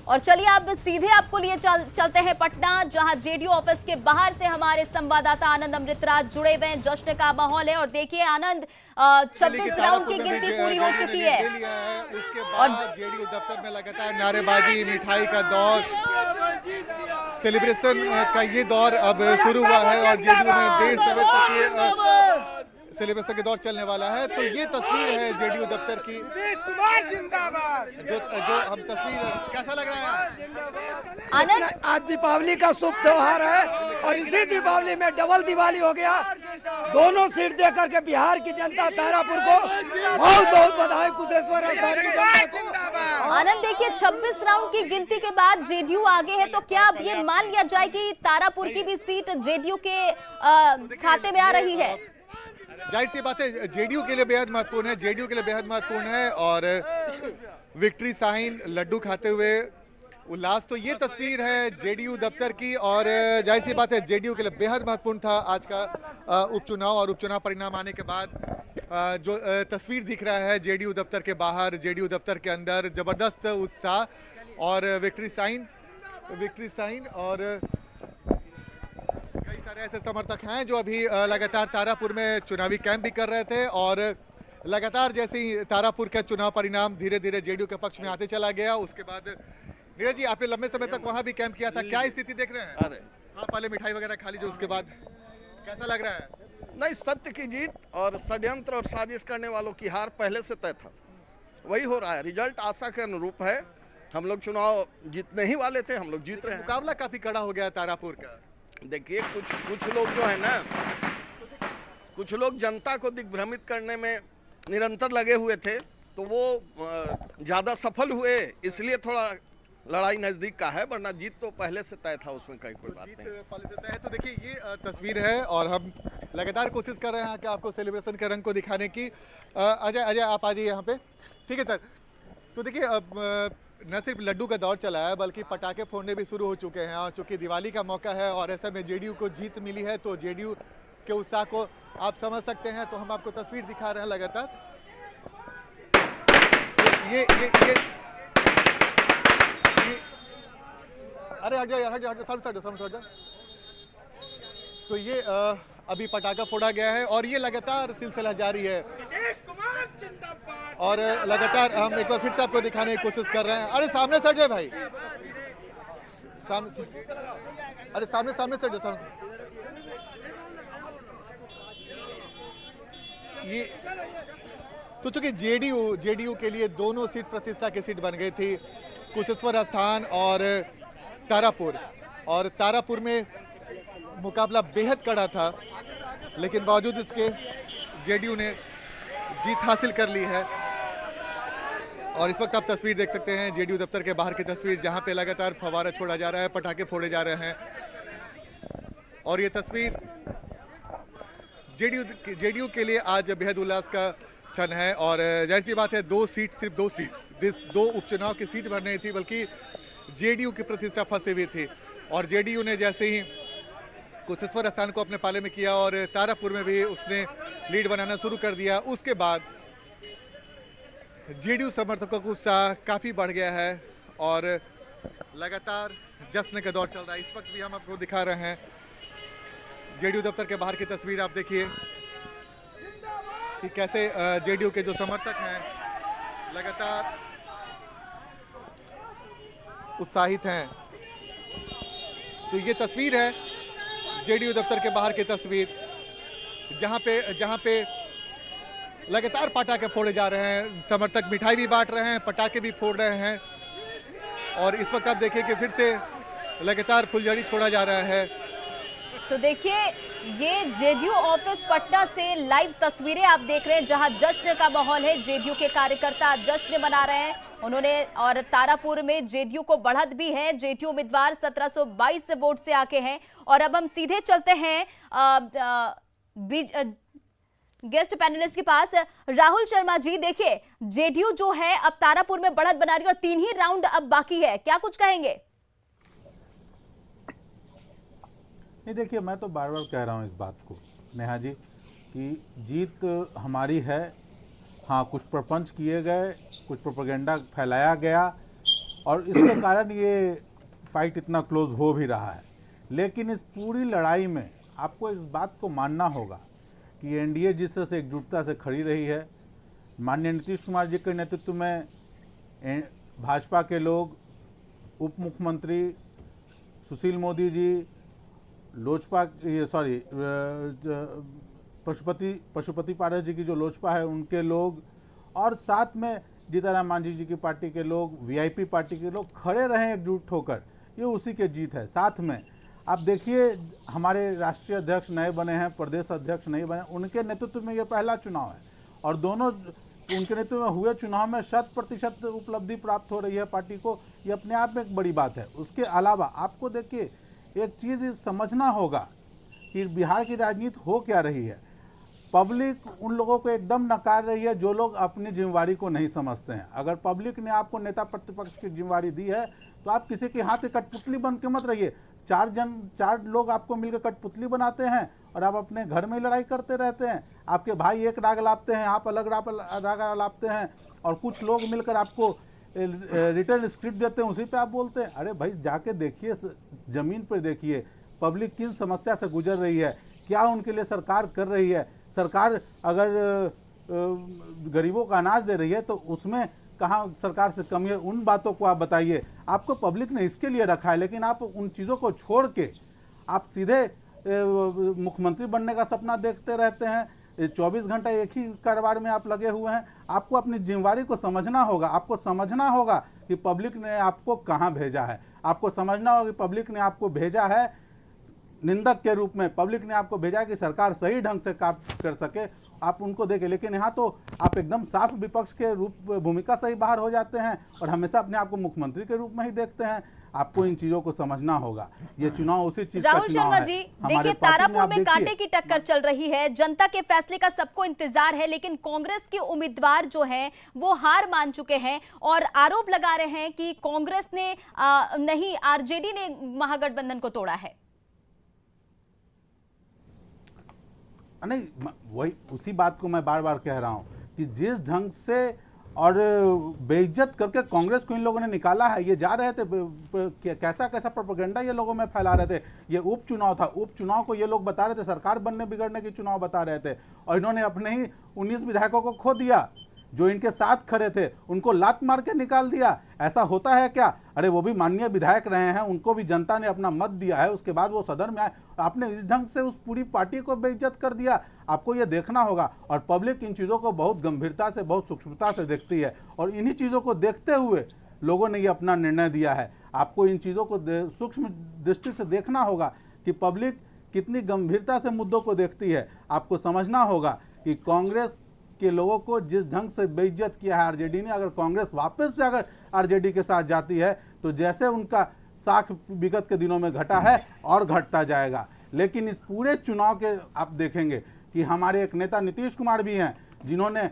और चलिए अब सीधे आपको लिए चलते हैं पटना, जहां जेडीयू ऑफिस के बाहर से हमारे संवाददाता आनंद अमृतराज जुड़े हुए हैं। जश्न का माहौल है और देखिए आनंद 26 राउंड की गिनती पूरी हो चुकी है। उसके बाद जेडीयू दफ्तर में लगातार नारेबाजी, मिठाई का दौर, सेलिब्रेशन का ये दौर अब शुरू हुआ है और जेडीयू में देर सवेर तक सेलिब्रेशन के दौर चलने वाला है। तो ये तस्वीर है जेडीयू दफ्तर की, जो हम तस्वीर, कैसा लग रहा है आनंद? आज दीपावली का शुभ त्योहार है और इसी दीपावली में डबल दिवाली हो गया। दोनों सीट देकर के बिहार की जनता तारापुर को बहुत बहुत बधाई, कुशेश्वर और बिहार की जनता को। आनंद देखिए 26 राउंड की गिनती के बाद जेडीयू आगे है, तो क्या अब ये मान लिया जाए कि तारापुर की भी सीट जेडीयू के खाते में आ रही है? जाहिर सी बात है जेडीयू के लिए बेहद महत्वपूर्ण है, जेडीयू के लिए बेहद महत्वपूर्ण है और विक्ट्री साइन लड्डू खाते हुए उल्लास। तो ये तस्वीर है जेडीयू दफ्तर की और जाहिर सी बात है जेडीयू के लिए बेहद महत्वपूर्ण था आज का उपचुनाव और उपचुनाव परिणाम आने के बाद जो तस्वीर दिख रहा है जेडीयू दफ्तर के बाहर, जेडीयू दफ्तर के अंदर जबरदस्त उत्साह और विक्ट्री साइन और कई सारे ऐसे समर्थक हैं जो अभी लगातार तारापुर में चुनावी कैंप भी कर रहे थे और लगातार जैसे ही तारापुर का चुनाव परिणाम धीरे धीरे जेडीयू के पक्ष में आते चला गया, उसके बाद नीरज जी आपने लंबे समय तक वहां भी कैंप किया था, क्या स्थिति देख रहे हैं? अरे हाँ, पहले मिठाई वगैरह खा लीजिए, उसके बाद कैसा लग रहा है? नहीं, सत्य की जीत और षड्यंत्र और साजिश करने वालों की हार पहले से तय था, वही हो रहा है। रिजल्ट आशा के अनुरूप है, हम लोग चुनाव जीतने ही वाले थे, हम लोग जीत रहे हैं। मुकाबला काफी कड़ा हो गया तारापुर का। देखिए कुछ लोग जो है ना, कुछ लोग जनता को दिग्भ्रमित करने में निरंतर लगे हुए थे, तो वो ज्यादा सफल हुए, इसलिए थोड़ा लड़ाई नजदीक का है, वरना जीत तो पहले से तय था, उसमें कोई बात नहीं। पहले से तय है। तो देखिए ये तस्वीर है और हम लगातार कोशिश कर रहे हैं कि आपको सेलिब्रेशन के रंग को दिखाने की। अजय आप आ जाइए यहाँ पे, ठीक है सर। तो देखिए अब न सिर्फ लड्डू का दौर चला है बल्कि पटाखे फोड़ने भी शुरू हो चुके हैं और चूंकि दिवाली का मौका है और ऐसे में जेडीयू को जीत मिली है तो जेडीयू के उत्साह को आप समझ सकते हैं। तो हम आपको तस्वीर दिखा रहे हैं लगातार। ये अरे हट जाओ। तो ये अभी पटाखा फोड़ा गया है और ये लगातार सिलसिला जारी है और लगातार हम एक बार फिर से आपको दिखाने की कोशिश कर रहे हैं। अरे सामने सट जाए भाई, अरे सामने सट जाए, सामने। ये तो चूंकि जेडीयू के लिए दोनों सीट प्रतिष्ठा की सीट बन गई थी, कुशेश्वर स्थान और तारापुर में मुकाबला बेहद कड़ा था, लेकिन बावजूद इसके जेडीयू ने जीत हासिल कर ली है। और इस वक्त आप तस्वीर देख सकते हैं जेडीयू दफ्तर के बाहर की तस्वीर, जहां पे लगातार फव्वारा छोड़ा जा रहा है, पटाखे फोड़े जा रहे हैं और ये तस्वीर जेडीयू के लिए आज बेहद उल्लास का क्षण है। और जाहिर सी बात है सिर्फ दो उपचुनाव की सीट भर नहीं थी बल्कि जेडीयू की प्रतिष्ठा फंसी हुई थी और जेडीयू ने जैसे ही कुशेश्वर स्थान को अपने पाले में किया और तारापुर में भी उसने लीड बनाना शुरू कर दिया, उसके बाद जेडीयू समर्थकों का उत्साह काफी बढ़ गया है और लगातार जश्न का दौर चल रहा है। इस वक्त भी हम आपको दिखा रहे हैं जेडीयू दफ्तर के बाहर की तस्वीर। आप देखिए कि कैसे जेडीयू के जो समर्थक हैं लगातार उत्साहित हैं। तो ये तस्वीर है जेडीयू दफ्तर के बाहर की तस्वीर, जहां पे लगातार पटाखे फोड़े जा रहे हैं, समर्थक मिठाई भी बांट रहे हैं, पटाखे भी फोड़ रहे हैं और इस वक्त आप देखिए कि फिर से लगातार फुलझड़ी छोड़ा जा रहा है। तो देखिए ये जेडीयू ऑफिस पटना से लाइव तस्वीरें आप देख रहे हैं, जहां जश्न का माहौल है। जेडीयू के कार्यकर्ता जश्न मना रहे हैं उन्होंने, और तारापुर में जेडीयू को बढ़त भी है। जेडीयू उम्मीदवार 1722 वोट से आगे हैं। और अब हम सीधे चलते हैं गेस्ट पैनलिस्ट के पास। राहुल शर्मा जी, देखिए जेडीयू जो है अब तारापुर में बढ़त बना रही है और 3 ही राउंड अब बाकी है, क्या कुछ कहेंगे? नहीं, देखिए मैं तो बार बार कह रहा हूं इस बात को नेहा जी कि जीत हमारी है। हाँ, कुछ प्रपंच किए गए, कुछ प्रोपेगेंडा फैलाया गया और इसके कारण ये फाइट इतना क्लोज हो भी रहा है। लेकिन इस पूरी लड़ाई में आपको इस बात को मानना होगा कि एनडीए जिस तरह से एकजुटता से खड़ी रही है, माननीय नीतीश कुमार जी के नेतृत्व में भाजपा के लोग, उप मुख्यमंत्री सुशील मोदी जी, लोजपा पशुपति पारस जी की जो लोजपा है उनके लोग, और साथ में जीतनराम मांझी जी की पार्टी के लोग, वीआईपी पार्टी के लोग खड़े रहे एकजुट होकर, ये उसी के जीत है। साथ में आप देखिए हमारे राष्ट्रीय अध्यक्ष नए बने हैं, प्रदेश अध्यक्ष नहीं बने, उनके नेतृत्व में ये पहला चुनाव है और दोनों उनके नेतृत्व में हुए चुनाव में 100% उपलब्धि प्राप्त हो रही है पार्टी को, ये अपने आप में एक बड़ी बात है। उसके अलावा आपको देखिए एक चीज़ समझना होगा कि बिहार की राजनीति हो क्या रही है। पब्लिक उन लोगों को एकदम नकार रही है जो लोग अपनी जिम्मेवारी को नहीं समझते हैं। अगर पब्लिक ने आपको नेता प्रतिपक्ष की जिम्मेवारी दी है तो आप किसी के हाथ की कठपुतली बन के मत रहिए। 4 लोग आपको मिलकर कठपुतली बनाते हैं और आप अपने घर में लड़ाई करते रहते हैं। आपके भाई एक राग लापते हैं, आप अलग राग लापते हैं और कुछ लोग मिलकर आपको रिटर्न स्क्रिप्ट देते हैं, उसी पे आप बोलते हैं। अरे भाई जाके देखिए, जमीन पर देखिए पब्लिक किन समस्या से गुजर रही है, क्या उनके लिए सरकार कर रही है। सरकार अगर गरीबों का अनाज दे रही है तो उसमें कहाँ सरकार से कमी है, उन बातों को आप बताइए। आपको पब्लिक ने इसके लिए रखा है, लेकिन आप उन चीज़ों को छोड़ के आप सीधे मुख्यमंत्री बनने का सपना देखते रहते हैं। 24 घंटा एक ही कारोबार में आप लगे हुए हैं। आपको अपनी जिम्मेवारी को समझना होगा। आपको समझना होगा कि पब्लिक ने आपको कहाँ भेजा है। आपको समझना होगा कि पब्लिक ने आपको भेजा है निंदक के रूप में। पब्लिक ने आपको भेजा है कि सरकार सही ढंग से काम कर सके, आप उनको देखें। लेकिन यहाँ तो आप एकदम साफ विपक्ष के रूप भूमिका से ही बाहर हो जाते हैं और हमेशा अपने आप को मुख्यमंत्री के रूप में ही देखते हैं। आपको इन चीजों को समझना होगा। ये चुनाव उसी चीज का चुनाव है। राहुल शर्मा जी, देखिए तारापुर में कांटे की टक्कर चल रही है। जनता के फैसले का सबको इंतजार है, लेकिन कांग्रेस के उम्मीदवार जो हैं वो हार मान चुके हैं और आरोप लगा रहे हैं कि कांग्रेस ने नहीं, आरजेडी ने महागठबंधन को तोड़ा है। नहीं, वही उसी बात को मैं बार बार कह रहा हूं कि जिस ढंग से और बेइज्जत करके कांग्रेस को इन लोगों ने निकाला है, ये जा रहे थे कैसा कैसा प्रोपेगेंडा ये लोगों में फैला रहे थे। ये उपचुनाव था, उपचुनाव को ये लोग बता रहे थे सरकार बनने बिगड़ने की चुनाव बता रहे थे और इन्होंने अपने ही 19 विधायकों को खो दिया। जो इनके साथ खड़े थे उनको लात मार के निकाल दिया। ऐसा होता है क्या? अरे वो भी माननीय विधायक रहे हैं, उनको भी जनता ने अपना मत दिया है, उसके बाद वो सदन में आए। आपने इस ढंग से उस पूरी पार्टी को बेइज्जत कर दिया। आपको ये देखना होगा और पब्लिक इन चीज़ों को बहुत गंभीरता से, बहुत सूक्ष्मता से देखती है और इन्हीं चीज़ों को देखते हुए लोगों ने ये अपना निर्णय दिया है। आपको इन चीज़ों को सूक्ष्म दृष्टि से देखना होगा कि पब्लिक कितनी गंभीरता से मुद्दों को देखती है। आपको समझना होगा कि कांग्रेस के लोगों को जिस ढंग से बेइज्जत किया है आरजेडी ने, अगर कांग्रेस वापस से अगर आरजेडी के साथ जाती है तो जैसे उनका साख विगत के दिनों में घटा है और घटता जाएगा। लेकिन इस पूरे चुनाव के आप देखेंगे कि हमारे एक नेता नीतीश कुमार भी हैं जिन्होंने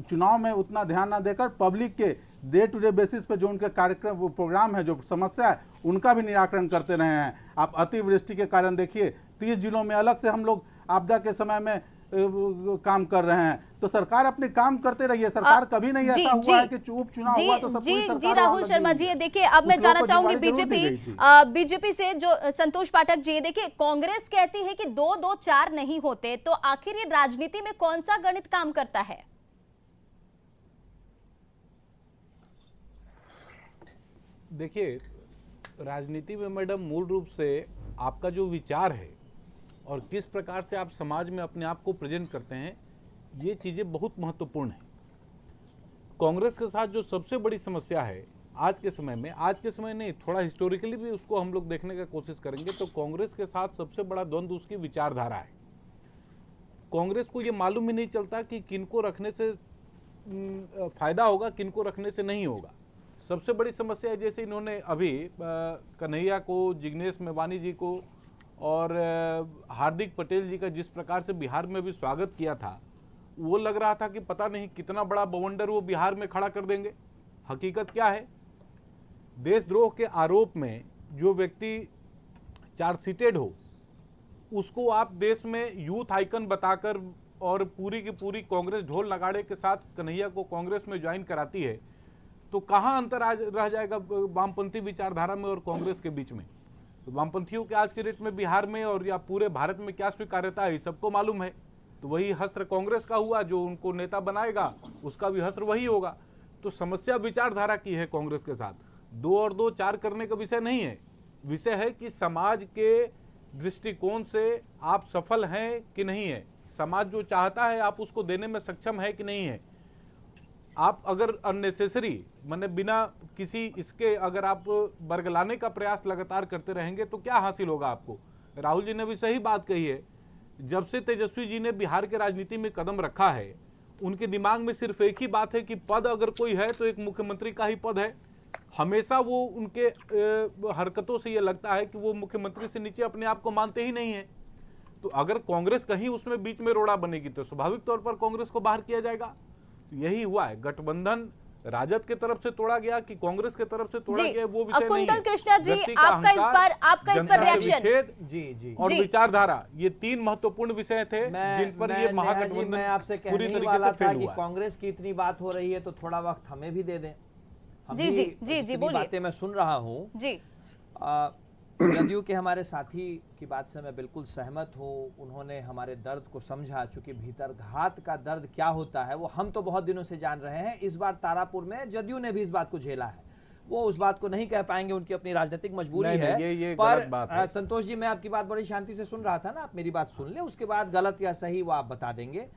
चुनाव में उतना ध्यान न देकर पब्लिक के डे टू डे बेसिस पे जो उनके कार्यक्रम प्रोग्राम है, जो समस्या है, उनका भी निराकरण करते रहे हैं। आप अतिवृष्टि के कारण देखिए 30 जिलों में अलग से हम लोग आपदा के समय में काम कर रहे हैं। तो सरकार अपने काम करते रही है। सरकार कभी नहीं ऐसा हुआ है कि उपचुनाव हुआ तो सब पूरी सरकार। जी राहुल शर्मा जी, देखिए अब मैं जानना चाहूंगी बीजेपी से जो संतोष पाठक जी, देखिए कांग्रेस कहती है कि 2-2-4 नहीं होते, तो आखिर ये राजनीति में कौन सा गणित काम करता है? देखिए राजनीति में मैडम मूल रूप से आपका जो विचार है और किस प्रकार से आप समाज में अपने आप को प्रेजेंट करते हैं, ये चीज़ें बहुत महत्वपूर्ण हैं। कांग्रेस के साथ जो सबसे बड़ी समस्या है आज के समय में, आज के समय नहीं, थोड़ा हिस्टोरिकली भी उसको हम लोग देखने का कोशिश करेंगे तो कांग्रेस के साथ सबसे बड़ा द्वंद्व उसकी विचारधारा है। कांग्रेस को ये मालूम ही नहीं चलता कि किनको रखने से फायदा होगा, किनको रखने से नहीं होगा। सबसे बड़ी समस्या है, जैसे इन्होंने अभी कन्हैया को, जिग्नेश मेवानी जी को और हार्दिक पटेल जी का जिस प्रकार से बिहार में भी स्वागत किया था, वो लग रहा था कि पता नहीं कितना बड़ा बवंडर वो बिहार में खड़ा कर देंगे। हकीकत क्या है, देशद्रोह के आरोप में जो व्यक्ति चार्जशीटेड हो, उसको आप देश में यूथ आइकन बताकर और पूरी की पूरी कांग्रेस ढोल नगाड़े के साथ कन्हैया को कांग्रेस में ज्वाइन कराती है, तो कहां अंतर आज रह जाएगा वामपंथी विचारधारा में और कांग्रेस के बीच में। तो वामपंथियों के आज के डेट में बिहार में और या पूरे भारत में क्या स्वीकार्यता है, सबको मालूम है। तो वही हस्त्र कांग्रेस का हुआ, जो उनको नेता बनाएगा उसका भी हस्त्र वही होगा। तो समस्या विचारधारा की है कांग्रेस के साथ। 2 और 2 4 करने का विषय नहीं है। विषय है कि समाज के दृष्टिकोण से आप सफल हैं कि नहीं है, समाज जो चाहता है आप उसको देने में सक्षम है कि नहीं है। आप अगर अननेसेसरी माने बिना किसी इसके अगर आप बरगलाने का प्रयास लगातार करते रहेंगे तो क्या हासिल होगा आपको। राहुल जी ने भी सही बात कही है, जब से तेजस्वी जी ने बिहार के राजनीति में कदम रखा है, उनके दिमाग में सिर्फ एक ही बात है कि पद अगर कोई है तो एक मुख्यमंत्री का ही पद है। हमेशा वो उनके हरकतों से ये लगता है कि वो मुख्यमंत्री से नीचे अपने आप को मानते ही नहीं है। तो अगर कांग्रेस कहीं उसमें बीच में रोड़ा बनेगी तो स्वाभाविक तौर पर कांग्रेस को बाहर किया जाएगा। तो यही हुआ है, गठबंधन राजद के तरफ से तोड़ा गया कि कांग्रेस के तरफ से तोड़ा गया, वो विषय नहीं है। कृष्णा जी, आपका इस पर रिएक्शन जी और विचारधारा, ये 3 महत्वपूर्ण विषय थे जिन पर ये महागठबंधन आपसे पूरी कहने तरीके वाला से था फेल कि हुआ। कांग्रेस की इतनी बात हो रही है तो थोड़ा वक्त हमें भी दे दें। जी बोलिए। बातें मैं सुन रहा हूँ जी। जदयू के हमारे साथी की बात से मैं बिल्कुल सहमत हूँ। उन्होंने हमारे दर्द को समझा, चूंकि भीतर घात का दर्द क्या होता है वो हम तो बहुत दिनों से जान रहे हैं। इस बार तारापुर में जदयू ने भी इस बात को झेला है, वो उस बात को नहीं कह पाएंगे, उनकी अपनी राजनीतिक मजबूरी है। ये पर गलत बात है। संतोष जी, मैं आपकी बात बड़ी शांति से सुन रहा था ना, आप मेरी बात सुन ले, उसके बाद गलत या सही वो आप बता देंगे।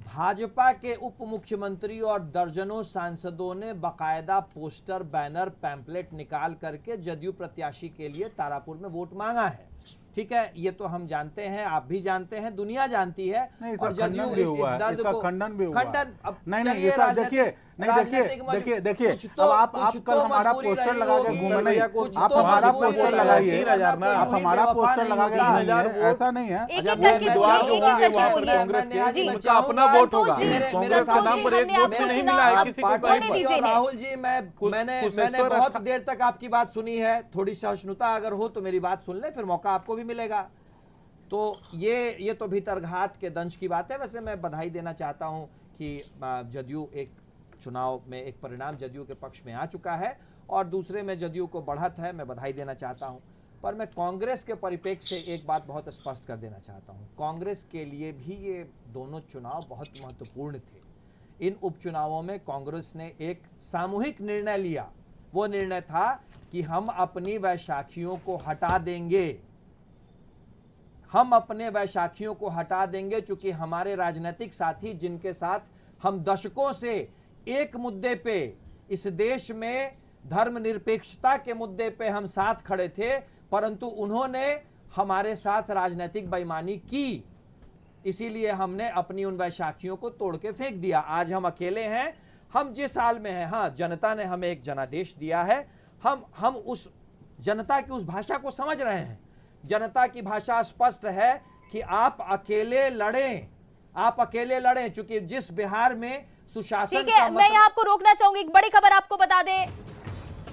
भाजपा के उप मुख्यमंत्री और दर्जनों सांसदों ने बकायदा पोस्टर, बैनर, पैम्पलेट निकाल करके जदयू प्रत्याशी के लिए तारापुर में वोट मांगा है। ठीक है, ये तो हम जानते हैं, आप भी जानते हैं, दुनिया जानती है। और जदयू इस दर्द को खंडन भी हुआ। खंडन अब नहीं देखिए अब आप कल हमारा पोस्टर लगा के घूम नहीं, आप हमारा पोस्टर लगाइए, आप हमारा पोस्टर लगा के घूमिए, ऐसा नहीं है। उनका अपना वोट होगा, कांग्रेस के नाम पर एक वोट भी नहीं मिला है किसी को कहीं पर। राहुल जी, मैंने बहुत देर तक आपकी बात सुनी है, थोड़ी सहिष्णुता अगर हो तो मेरी बात सुन ले, फिर मौका आपको भी मिलेगा। तो ये तो भीतरघात के दंश की बात है। वैसे मैं बधाई देना चाहता हूं कि जदयू एक चुनाव में एक परिणाम जदयू के पक्ष में आ चुका है और दूसरे में जदयू को बढ़त है, मैं बधाई देना चाहता हूं। पर मैं कांग्रेस के परिप्रेक्ष्य से एक बात बहुत स्पष्ट कर देना चाहता हूं, कांग्रेस के लिए भी ये दोनों चुनाव बहुत महत्वपूर्ण थे। इन उपचुनावों में कांग्रेस ने एक सामूहिक निर्णय लिया, वो निर्णय था कि हम अपनी वैशाखियों को हटा देंगे, हम अपने वैशाखियों को हटा देंगे। चूंकि हमारे राजनीतिक साथी जिनके साथ हम दशकों से एक मुद्दे पे, इस देश में धर्मनिरपेक्षता के मुद्दे पे हम साथ खड़े थे, परंतु उन्होंने हमारे साथ राजनीतिक बेईमानी की, इसीलिए हमने अपनी उन वैशाखियों को तोड़ के फेंक दिया। आज हम अकेले हैं, हम जिस हाल में हैं, हाँ जनता ने हमें एक जनादेश दिया है, हम उस जनता की उस भाषा को समझ रहे हैं। जनता की भाषा स्पष्ट है कि आप अकेले लड़ें, आप अकेले लड़ें। चूंकि जिस बिहार में सुशासन, ठीक है, मैं यहाँ आपको रोकना चाहूंगी। एक बड़ी खबर आपको बता दें,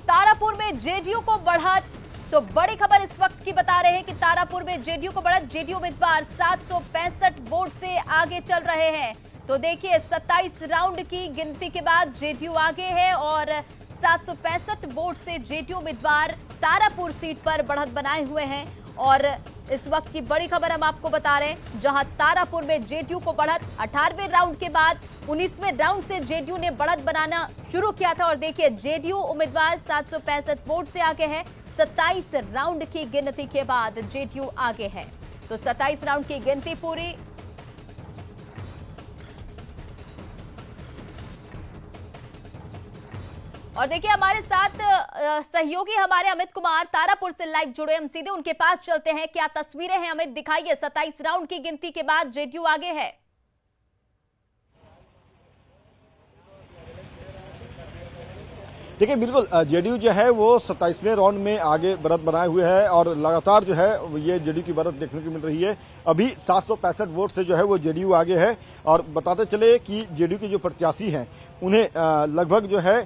तारापुर में जेडीयू को बढ़त। तो बड़ी खबर इस वक्त की बता रहे हैं कि तारापुर में जेडीयू को बढ़त, जेडीयू उम्मीदवार 765 वोट से आगे चल रहे हैं। तो देखिए 27 राउंड की गिनती के बाद जेडीयू आगे है और 765 वोट से जेडीयू उम्मीदवार तारापुर सीट पर बढ़त बनाए हुए हैं। और इस वक्त की बड़ी खबर हम आपको बता रहे हैं, जहां तारापुर में जेडीयू को बढ़त 18वें राउंड के बाद 19वें राउंड से जेडीयू ने बढ़त बनाना शुरू किया था। और देखिए जेडीयू उम्मीदवार 765 वोट से आगे है, 27 राउंड की गिनती के बाद जेडीयू आगे है। तो 27 राउंड की गिनती पूरी। और देखिए हमारे साथ सहयोगी हमारे अमित कुमार तारापुर से लाइव जुड़े, हम सीधे उनके पास चलते हैं। क्या तस्वीरें हैं अमित, दिखाइए। 27 राउंड की गिनती के बाद जेडीयू आगे है। देखिए बिल्कुल जेडीयू जो है वो 27वें राउंड में आगे बढ़त बनाए हुए है और लगातार जो है ये जेडीयू की बढ़त देखने को मिल रही है। अभी 765 वोट से जो है वो जेडीयू आगे है और बताते चले कि जेडीयू के जो प्रत्याशी हैं उन्हें लगभग जो है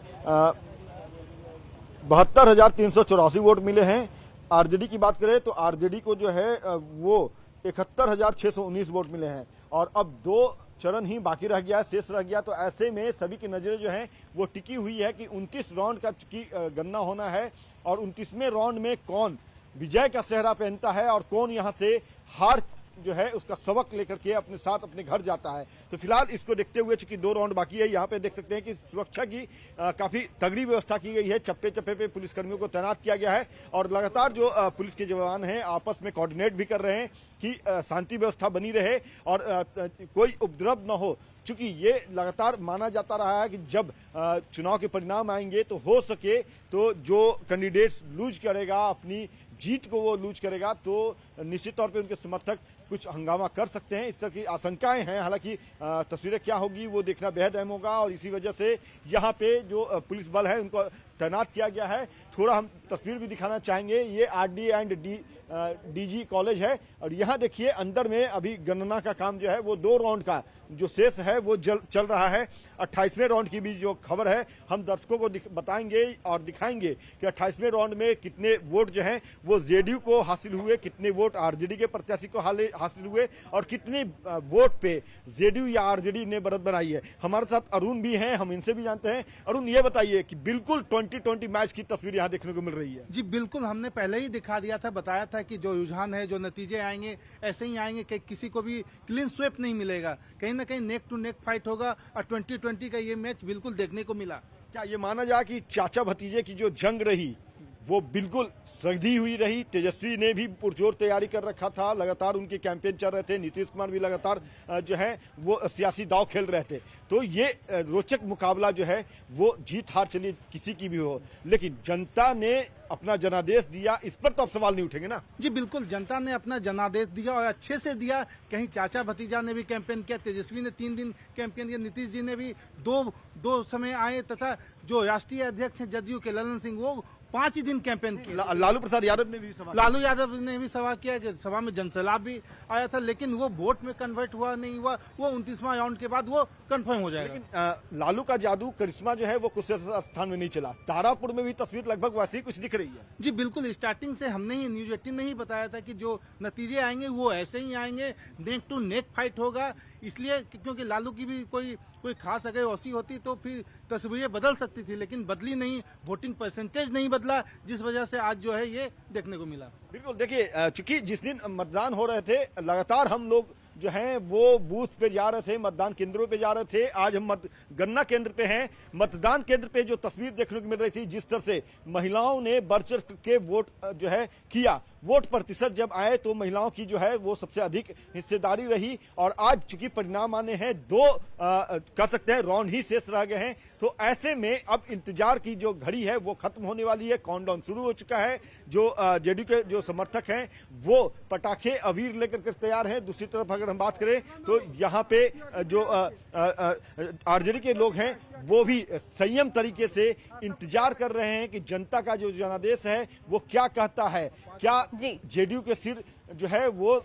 72,384 वोट मिले हैं। आरजेडी की बात करें तो आरजेडी को जो है वो 71,619 वोट मिले हैं और अब 2 चरण ही बाकी रह गया है, शेष रह गया। तो ऐसे में सभी की नजरें जो हैं वो टिकी हुई है कि 29 राउंड का गणना होना है और 29वें राउंड में कौन विजय का सेहरा पहनता है और कौन यहां से हार जो है उसका सबक लेकर के अपने साथ अपने घर जाता है। तो फिलहाल इसको देखते हुए चूंकि 2 राउंड बाकी है, यहाँ पे देख सकते हैं कि सुरक्षा की काफी तगड़ी व्यवस्था की गई है। चप्पे चप्पे पे पुलिसकर्मियों को तैनात किया गया है और लगातार जो पुलिस के जवान हैं आपस में कोऑर्डिनेट भी कर रहे हैं कि शांति व्यवस्था बनी रहे और कोई उपद्रव न हो। चूंकि ये लगातार माना जाता रहा है कि जब चुनाव के परिणाम आएंगे तो हो सके तो जो कैंडिडेट्स लूज करेगा, अपनी जीत को वो लूज करेगा तो निश्चित तौर पे उनके समर्थक कुछ हंगामा कर सकते हैं। इस तरह की आशंकाएं हैं। हालांकि तस्वीरें क्या होगी वो देखना बेहद अहम होगा और इसी वजह से यहाँ पे जो पुलिस बल है उनको तैनात किया गया है। थोड़ा हम तस्वीर भी दिखाना चाहेंगे। ये आरडी एंड डीजी कॉलेज है और यहाँ देखिए अंदर में अभी गणना का काम जो है वो 2 राउंड का जो शेष है वो चल रहा है। 28वें राउंड की भी जो खबर है हम दर्शकों को बताएंगे और दिखाएंगे कि 28वें राउंड में कितने वोट जो हैं वो जेडीयू को हासिल हुए, कितने वोट आरजेडी के प्रत्याशी को हासिल हुए और कितने वोट पे जेडीयू या आरजेडी ने बढ़त बनाई है। हमारे साथ अरुण भी हैं, हम इनसे भी जानते हैं। अरुण ये बताइए कि बिल्कुल 2020 मैच की तस्वीर यहाँ देखने को मिल रही है। जी बिल्कुल, हमने पहले ही दिखा दिया था, बताया था कि जो रुझान है, जो नतीजे आएंगे ऐसे ही आएंगे कि किसी को भी क्लीन स्वेप नहीं मिलेगा, कहीं ना कहीं नेक टू नेक फाइट होगा और 2020 का ये मैच बिल्कुल देखने को मिला। क्या ये माना जाए कि चाचा भतीजे की जो जंग रही वो बिल्कुल सधी हुई रही? तेजस्वी ने भी पुरजोर तैयारी कर रखा था, लगातार उनके कैंपेन चल रहे थे, नीतीश कुमार भी लगातार जो है वो सियासी दांव खेल रहे थे। तो ये रोचक मुकाबला जो है वो जीत हार चलिए किसी की भी हो, लेकिन जनता ने अपना जनादेश दिया, इस पर तो अब सवाल नहीं उठेंगे ना? जी बिल्कुल, जनता ने अपना जनादेश दिया और अच्छे से दिया। कहीं चाचा भतीजा ने भी कैंपेन किया, तेजस्वी ने 3 दिन कैंपेन किया, नीतीश जी ने भी दो समय आए तथा जो राष्ट्रीय अध्यक्ष हैं जदयू के ललन सिंह वो 5 ही दिन कैंपेन किया। लालू प्रसाद यादव ने भी सभा किया कि सभा में जनसैलाब भी आया था, लेकिन वो वोट में कन्वर्ट हुआ नहीं हुआ, वो 29वां राउंड के बाद वो कंफर्म हो जाएगा। लेकिन लालू का जादू करिश्मा जो है वो कुछ स्थान में नहीं चला। तारापुर में भी तस्वीर लगभग वैसी ही कुछ दिख रही है। जी बिल्कुल, स्टार्टिंग से हमने ही न्यूज 18 ने ही बताया था कि जो नतीजे आएंगे वो ऐसे ही आएंगे, नेक टू नेक फाइट होगा। इसलिए क्योंकि लालू की भी कोई खास अगर वैसी होती तो फिर तस्वीरें बदल सकती थी, लेकिन बदली नहीं, वोटिंग परसेंटेज नहीं बदला, जिस वजह से आज जो है ये देखने को मिला। बिल्कुल, देखिए चूंकि जिस दिन मतदान हो रहे थे लगातार हम लोग जो हैं वो बूथ पे जा रहे थे, मतदान केंद्रों पे जा रहे थे। आज हम गणना केंद्र पे हैं। मतदान केंद्र पे जो तस्वीर देखने को मिल रही थी, जिस तरह से महिलाओं ने बढ़ चढ़ के वोट जो है किया, वोट प्रतिशत जब आए तो महिलाओं की जो है वो सबसे अधिक हिस्सेदारी रही। और आज चूंकि परिणाम आने हैं, 2 कह सकते हैं राउंड ही शेष रह गए हैं, तो ऐसे में अब इंतजार की जो घड़ी है वो खत्म होने वाली है। काउंटडाउन शुरू हो चुका है। जो जेडीयू के जो समर्थक हैं वो पटाखे अबीर लेकर के तैयार हैं। दूसरी तरफ अगर हम बात करें तो यहाँ पे जो आरजेडी के लोग हैं वो भी संयम तरीके से इंतजार कर रहे हैं कि जनता का जो जनादेश है वो क्या कहता है। क्या जेडीयू के सिर जो है वो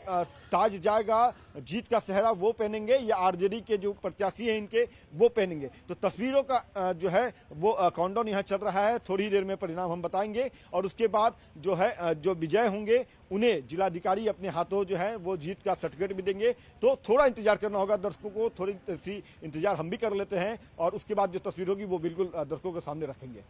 ताज जाएगा, जीत का सेहरा वो पहनेंगे या आरजेडी के जो प्रत्याशी हैं इनके वो पहनेंगे? तो तस्वीरों का जो है वो काउंटडाउन यहाँ चल रहा है। थोड़ी देर में परिणाम हम बताएंगे और उसके बाद जो है जो विजय होंगे उन्हें जिलाधिकारी अपने हाथों जो है वो जीत का सर्टिफिकेट भी देंगे। तो थोड़ा इंतजार करना होगा दर्शकों को, थोड़ी सी इंतजार हम भी कर लेते हैं और उसके बाद जो तस्वीर होगी वो बिल्कुल दर्शकों के सामने रखेंगे।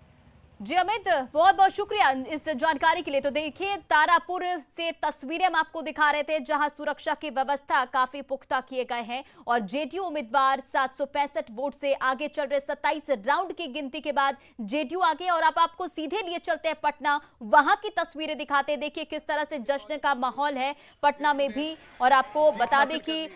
जी अमित, बहुत बहुत शुक्रिया इस जानकारी के लिए। तो देखिए तारापुर से तस्वीरें हम आपको दिखा रहे थे जहां सुरक्षा की व्यवस्था काफी पुख्ता किए गए हैं और जेडीयू उम्मीदवार 765 वोट से आगे चल रहे। 27 राउंड की गिनती के बाद जेडीयू आगे। और अब आपको सीधे लिए चलते हैं पटना, वहां की तस्वीरें दिखाते हैं। देखिए किस तरह से जश्न का माहौल है पटना में भी। और आपको बता दें कि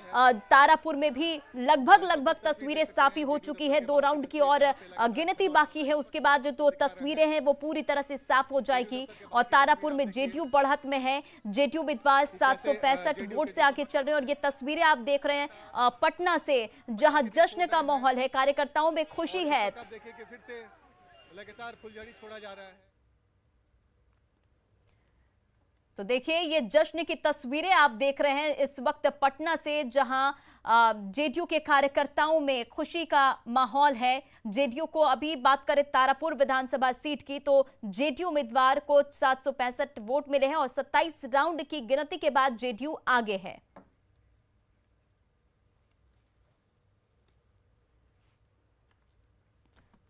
तारापुर में भी लगभग तस्वीरें साफी हो चुकी है। 2 राउंड की और गिनती बाकी है, उसके बाद जो तस्वीरें हैं वो पूरी तरह से साफ हो जाएगी। और तारापुर में जेडीयू बढ़त में है। जेडीयू उम्मीदवार 765 वोट से आगे चल रहे हैं। और ये तस्वीरें आप देख रहे हैं पटना से, जहां जश्न का माहौल है, कार्यकर्ताओं में खुशी है। लगातार फुलझड़ी छोड़ा जा रहा है। तो देखिए ये जश्न की तस्वीरें आप देख रहे हैं इस वक्त पटना से, जहां जेडीयू के कार्यकर्ताओं में खुशी का माहौल है। जेडीयू को अभी बात करें तारापुर विधानसभा सीट की, तो जेडीयू उम्मीदवार को 765 वोट मिले हैं और 27 राउंड की गिनती के बाद जेडीयू आगे है।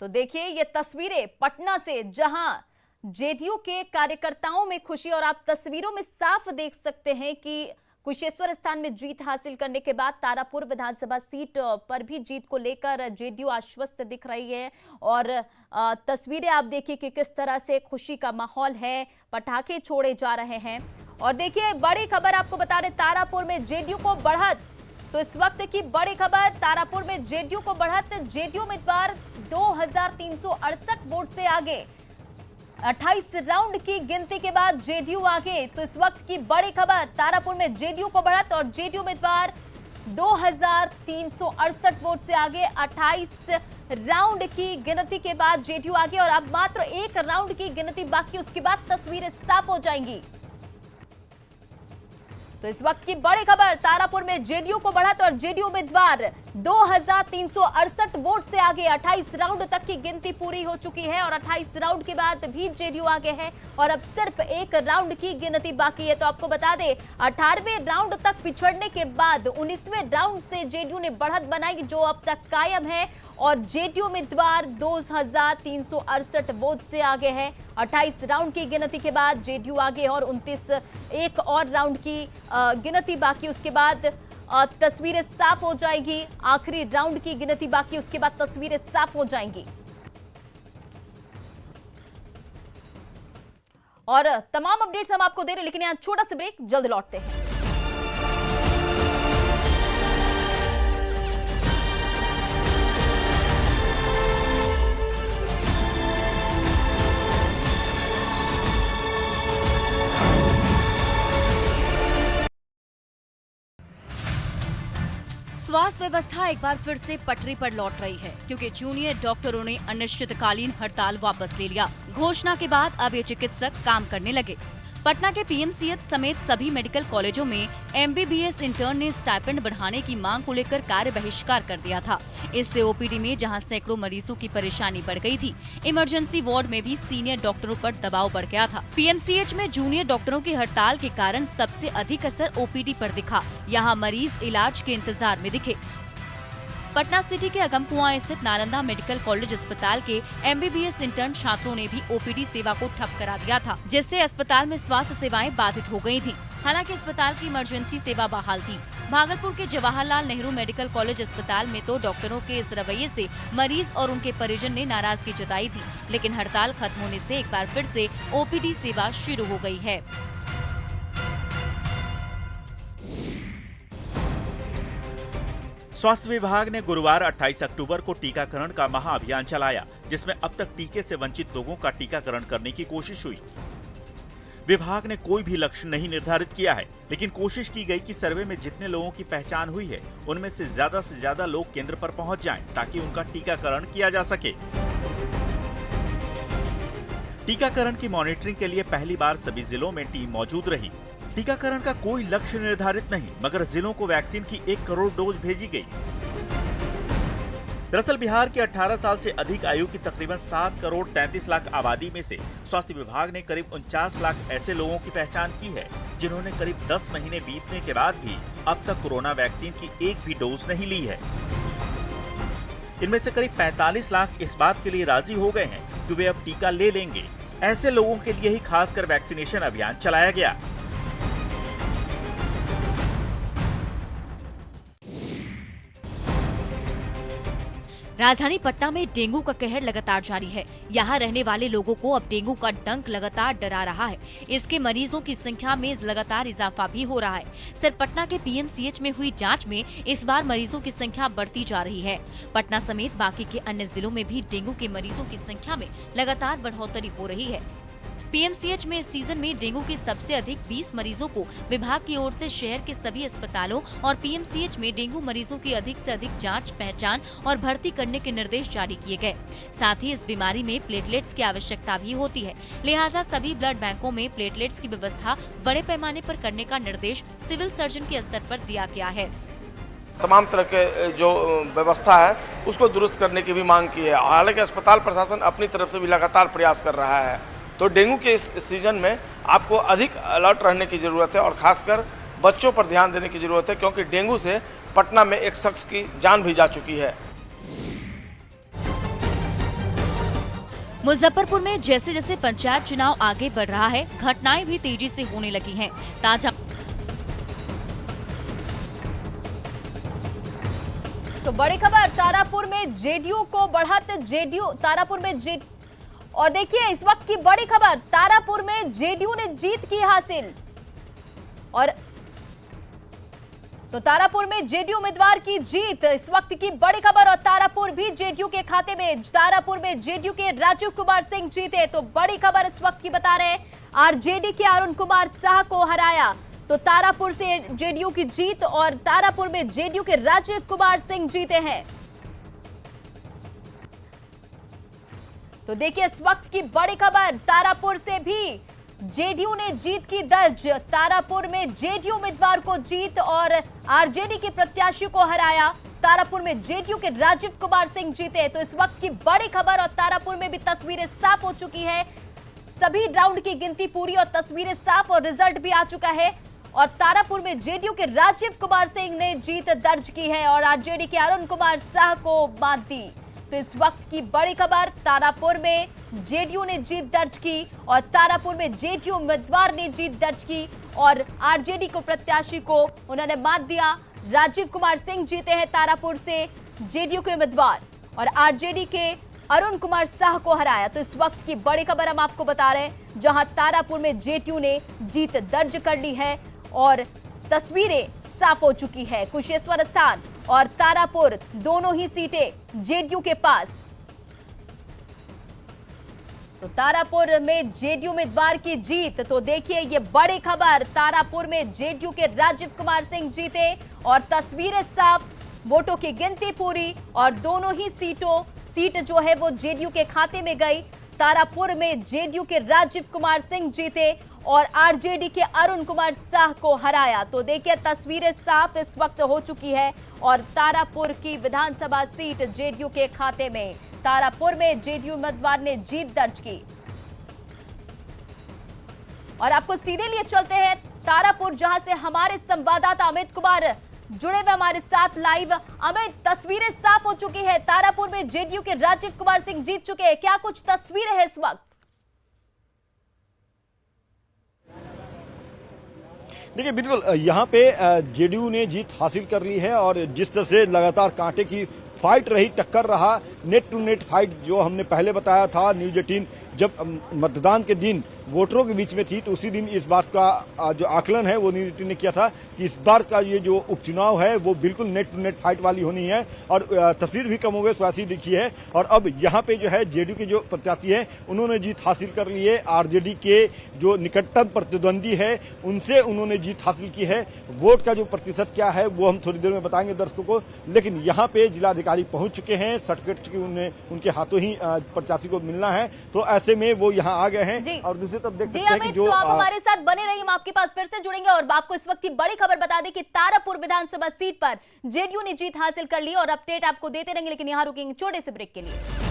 तो देखिए ये तस्वीरें पटना से, जहां जेडीयू के कार्यकर्ताओं में खुशी, और आप तस्वीरों में साफ देख सकते हैं कि कुशेश्वर स्थान में जीत हासिल करने के बाद तारापुर विधानसभा सीट पर भी जीत को लेकर जेडीयू आश्वस्त दिख रही है। और तस्वीरें आप देखिए कि किस तरह से खुशी का माहौल है, पटाखे छोड़े जा रहे हैं। और देखिए बड़ी खबर आपको बता दें, तारापुर में जेडीयू को बढ़त। तो इस वक्त की बड़ी खबर, तारापुर में जेडीयू को बढ़त। जेडीयू उम्मीदवार 2368 वोट से आगे, 28 राउंड की गिनती के बाद जेडीयू आगे। तो इस वक्त की बड़ी खबर, तारापुर में जेडीयू को बढ़त और जेडीयू उम्मीदवार 2368 वोट से आगे, 28 राउंड की गिनती के बाद जेडीयू आगे। और अब मात्र एक राउंड की गिनती बाकी, उसके बाद तस्वीरें साफ हो जाएंगी। तो इस वक्त की बड़ी खबर, तारापुर में जेडीयू को बढ़त और जेडीयू उम्मीदवार 2368 वोट से आगे, 28 राउंड तक की गिनती पूरी हो चुकी है और 28 राउंड के बाद भी जेडीयू आगे है और अब सिर्फ एक राउंड की गिनती बाकी है। तो आपको बता दें 18वें राउंड तक पिछड़ने के बाद 19वें राउंड से जेडीयू ने बढ़त बनाई, जो अब तक कायम है और जेडीयू उम्मीदवार 2368 वोट से आगे है। 28 राउंड की गिनती के बाद जेडीयू आगे और 29 एक और राउंड की गिनती बाकी, उसके बाद तस्वीरें साफ हो जाएगी। आखिरी राउंड की गिनती बाकी, उसके बाद तस्वीरें साफ हो जाएंगी। और तमाम अपडेट्स हम आपको दे रहे हैं, लेकिन यहाँ छोटा सा ब्रेक, जल्द लौटते हैं। स्वास्थ्य व्यवस्था एक बार फिर से पटरी पर लौट रही है, क्योंकि जूनियर डॉक्टरों ने अनिश्चितकालीन हड़ताल वापस ले लिया। घोषणा के बाद अब ये चिकित्सक काम करने लगे। पटना के पीएमसीएच समेत सभी मेडिकल कॉलेजों में एमबीबीएस इंटर्न ने स्टाइपेंड बढ़ाने की मांग को लेकर कार्य बहिष्कार कर दिया था। इससे ओपीडी में जहां सैकड़ों मरीजों की परेशानी बढ़ गई थी, इमरजेंसी वार्ड में भी सीनियर डॉक्टरों पर दबाव बढ़ गया था। पीएमसीएच में जूनियर डॉक्टरों की हड़ताल के कारण सबसे अधिक असर ओपीडी पर दिखा। यहाँ मरीज इलाज के इंतजार में दिखे। पटना सिटी के अगमकुआं स्थित नालंदा मेडिकल कॉलेज अस्पताल के एमबीबीएस इंटर्न छात्रों ने भी ओपीडी सेवा को ठप करा दिया था, जिससे अस्पताल में स्वास्थ्य सेवाएं बाधित हो गई थीं। हालांकि अस्पताल की इमरजेंसी सेवा बहाल थी। भागलपुर के जवाहरलाल नेहरू मेडिकल कॉलेज अस्पताल में तो डॉक्टरों के इस रवैये से मरीज और उनके परिजन ने नाराजगी जताई थी, लेकिन हड़ताल खत्म होने से एक बार फिर से ओपीडी सेवा शुरू हो गई है। स्वास्थ्य विभाग ने गुरुवार 28 अक्टूबर को टीकाकरण का महाअभियान चलाया, जिसमें अब तक टीके से वंचित लोगों का टीकाकरण करने की कोशिश हुई। विभाग ने कोई भी लक्ष्य नहीं निर्धारित किया है, लेकिन कोशिश की गई कि सर्वे में जितने लोगों की पहचान हुई है, उनमें से ज्यादा लोग केंद्र पर पहुंच जाएं, ताकि उनका टीकाकरण किया जा सके। टीकाकरण की मॉनिटरिंग के लिए पहली बार सभी जिलों में टीम मौजूद रही। टीकाकरण का कोई लक्ष्य निर्धारित नहीं, मगर जिलों को वैक्सीन की 1 करोड़ डोज भेजी गई। दरअसल बिहार की 18 साल से अधिक आयु की तकरीबन 7 करोड़ 33 लाख आबादी में से स्वास्थ्य विभाग ने करीब 49 लाख ऐसे लोगों की पहचान की है, जिन्होंने करीब 10 महीने बीतने के बाद भी अब तक कोरोना वैक्सीन की एक भी डोज नहीं ली है। इनमें से करीब 45 लाख इस बात के लिए राजी हो गए हैं कि वे अब टीका ले लेंगे। ऐसे लोगों के लिए ही खासकर वैक्सीनेशन अभियान चलाया गया। राजधानी पटना में डेंगू का कहर लगातार जारी है। यहाँ रहने वाले लोगों को अब डेंगू का डंक लगातार डरा रहा है। इसके मरीजों की संख्या में लगातार इजाफा भी हो रहा है। सिर्फ पटना के पीएमसीएच में हुई जांच में इस बार मरीजों की संख्या बढ़ती जा रही है। पटना समेत बाकी के अन्य जिलों में भी डेंगू के मरीजों की संख्या में लगातार बढ़ोतरी हो रही है। पीएमसीएच में इस सीजन में डेंगू के सबसे अधिक 20 मरीजों को विभाग की ओर से शहर के सभी अस्पतालों और पीएमसीएच में डेंगू मरीजों की अधिक से अधिक जांच, पहचान और भर्ती करने के निर्देश जारी किए गए। साथ ही इस बीमारी में प्लेटलेट्स की आवश्यकता भी होती है, लिहाजा सभी ब्लड बैंकों में प्लेटलेट्स की व्यवस्था बड़े पैमाने पर करने का निर्देश सिविल सर्जन के स्तर पर दिया गया है। तमाम तरह के जो व्यवस्था है उसको दुरुस्त करने की भी मांग की है। हालांकि अस्पताल प्रशासन अपनी तरफ से भी लगातार प्रयास कर रहा है। तो डेंगू के इस सीजन में आपको अधिक अलर्ट रहने की ज़रूरत है और खासकर बच्चों पर ध्यान देने की ज़रूरत है, क्योंकि डेंगू से पटना में एक शख्स की जान भी जा चुकी है। मुजफ्फरपुर में जैसे जैसे पंचायत चुनाव आगे बढ़ रहा है, घटनाएं भी तेजी से होने लगी हैं। ताजा तो बड़ी खबर, तारापुर में जेडीयू को बढ़त, जेडीयू तारापुर में और देखिए इस वक्त की बड़ी खबर, तारापुर में जेडीयू ने जीत की हासिल। और तो तारापुर में जेडीयू उम्मीदवार की जीत इस वक्त की बड़ी खबर, और तारापुर भी जेडीयू के खाते में। तारापुर में जेडीयू के राजीव कुमार सिंह जीते। तो बड़ी खबर इस वक्त की बता रहे हैं, आरजेडी के अरुण कुमार शाह को हराया। तो तारापुर से जेडीयू की जीत, और तारापुर में जेडीयू के राजीव कुमार सिंह जीते हैं। तो देखिए इस वक्त की बड़ी खबर, तारापुर से भी जेडीयू ने जीत की दर्ज। तारापुर में जेडीयू उम्मीदवार को जीत और आरजेडी के प्रत्याशी को हराया। तारापुर में जेडीयू के राजीव कुमार सिंह जीते। तो इस वक्त की बड़ी खबर, और तारापुर में भी तस्वीरें साफ हो चुकी है। सभी राउंड की गिनती पूरी और तस्वीरें साफ और रिजल्ट भी आ चुका है। और तारापुर में जेडीयू के राजीव कुमार सिंह ने जीत दर्ज की है और आरजेडी के अरुण कुमार शाह को मात दी। तो इस वक्त की बड़ी खबर, तारापुर में जेडीयू ने जीत दर्ज की और तारापुर में जेडीयू उम्मीदवार ने जीत दर्ज की और आरजेडी को प्रत्याशी को उन्होंने मात दिया। राजीव कुमार सिंह जीते हैं तारापुर से जेडीयू के उम्मीदवार, और आरजेडी के अरुण कुमार शाह को हराया। तो इस वक्त की बड़ी खबर हम आपको बता रहे हैं, जहां तारापुर में जेडीयू ने जीत दर्ज कर ली है और तस्वीरें साफ हो चुकी है। कुशेश्वर स्थान और तारापुर दोनों ही सीटें जेडीयू के पास। तो तारापुर में जेडीयू उम्मीदवार की जीत। तो देखिए ये बड़ी खबर, तारापुर में जेडीयू के राजीव कुमार सिंह जीते और तस्वीरें साफ, वोटों की गिनती पूरी और दोनों ही सीट जो है वो जेडीयू के खाते में गई। तारापुर में जेडीयू के राजीव कुमार सिंह जीते और आरजेडी के अरुण कुमार शाह को हराया। तो देखिए तस्वीरें साफ इस वक्त हो चुकी है और तारापुर की विधानसभा सीट जेडीयू के खाते में। तारापुर में जेडीयू उम्मीदवार ने जीत दर्ज की। और आपको सीधे लिए चलते हैं तारापुर, जहां से हमारे संवाददाता अमित कुमार जुड़े हुए हमारे साथ लाइव। अमित, तस्वीरें साफ हो चुकी है, तारापुर में जेडीयू के राजीव कुमार सिंह जीत चुके हैं, क्या कुछ तस्वीरें हैं इस वक्त? देखिए बिल्कुल यहाँ पे जेडीयू ने जीत हासिल कर ली है और जिस तरह से लगातार कांटे की फाइट रही, टक्कर रहा, नेट टू नेट फाइट जो हमने पहले बताया था, न्यूज 18 जब मतदान के दिन वोटरों के बीच में थी तो उसी दिन इस बात का जो आकलन है वो न्यूज 18 ने किया था कि इस बार का ये जो उपचुनाव है वो बिल्कुल नेट टू नेट फाइट वाली होनी है और तस्वीर भी कम हो गई ऐसी दिखी है। और अब यहाँ पे जो है जेडीयू के जो प्रत्याशी है उन्होंने जीत हासिल कर ली है। आरजेडी के जो निकटतम प्रतिद्वंदी है उनसे उन्होंने जीत हासिल की है। वोट का जो प्रतिशत क्या है वो हम थोड़ी देर में बताएंगे दर्शकों को, लेकिन यहाँ पे जिलाधिकारी पहुंच चुके हैं, सर्टिफिकेट उनके हाथों ही प्रत्याशी को मिलना है, तो ऐसे में वो यहाँ आ गए हैं। और दूसरी तरफ देख सकते हैं कि जो तो आप हमारे साथ बने रहिए, हम आपके पास फिर से जुड़ेंगे और आपको इस वक्त की बड़ी खबर बता दें कि तारापुर विधानसभा सीट पर जेडीयू ने जीत हासिल कर ली और अपडेट आपको देते रहेंगे, लेकिन यहाँ रुकेंगे छोटे से ब्रेक के लिए।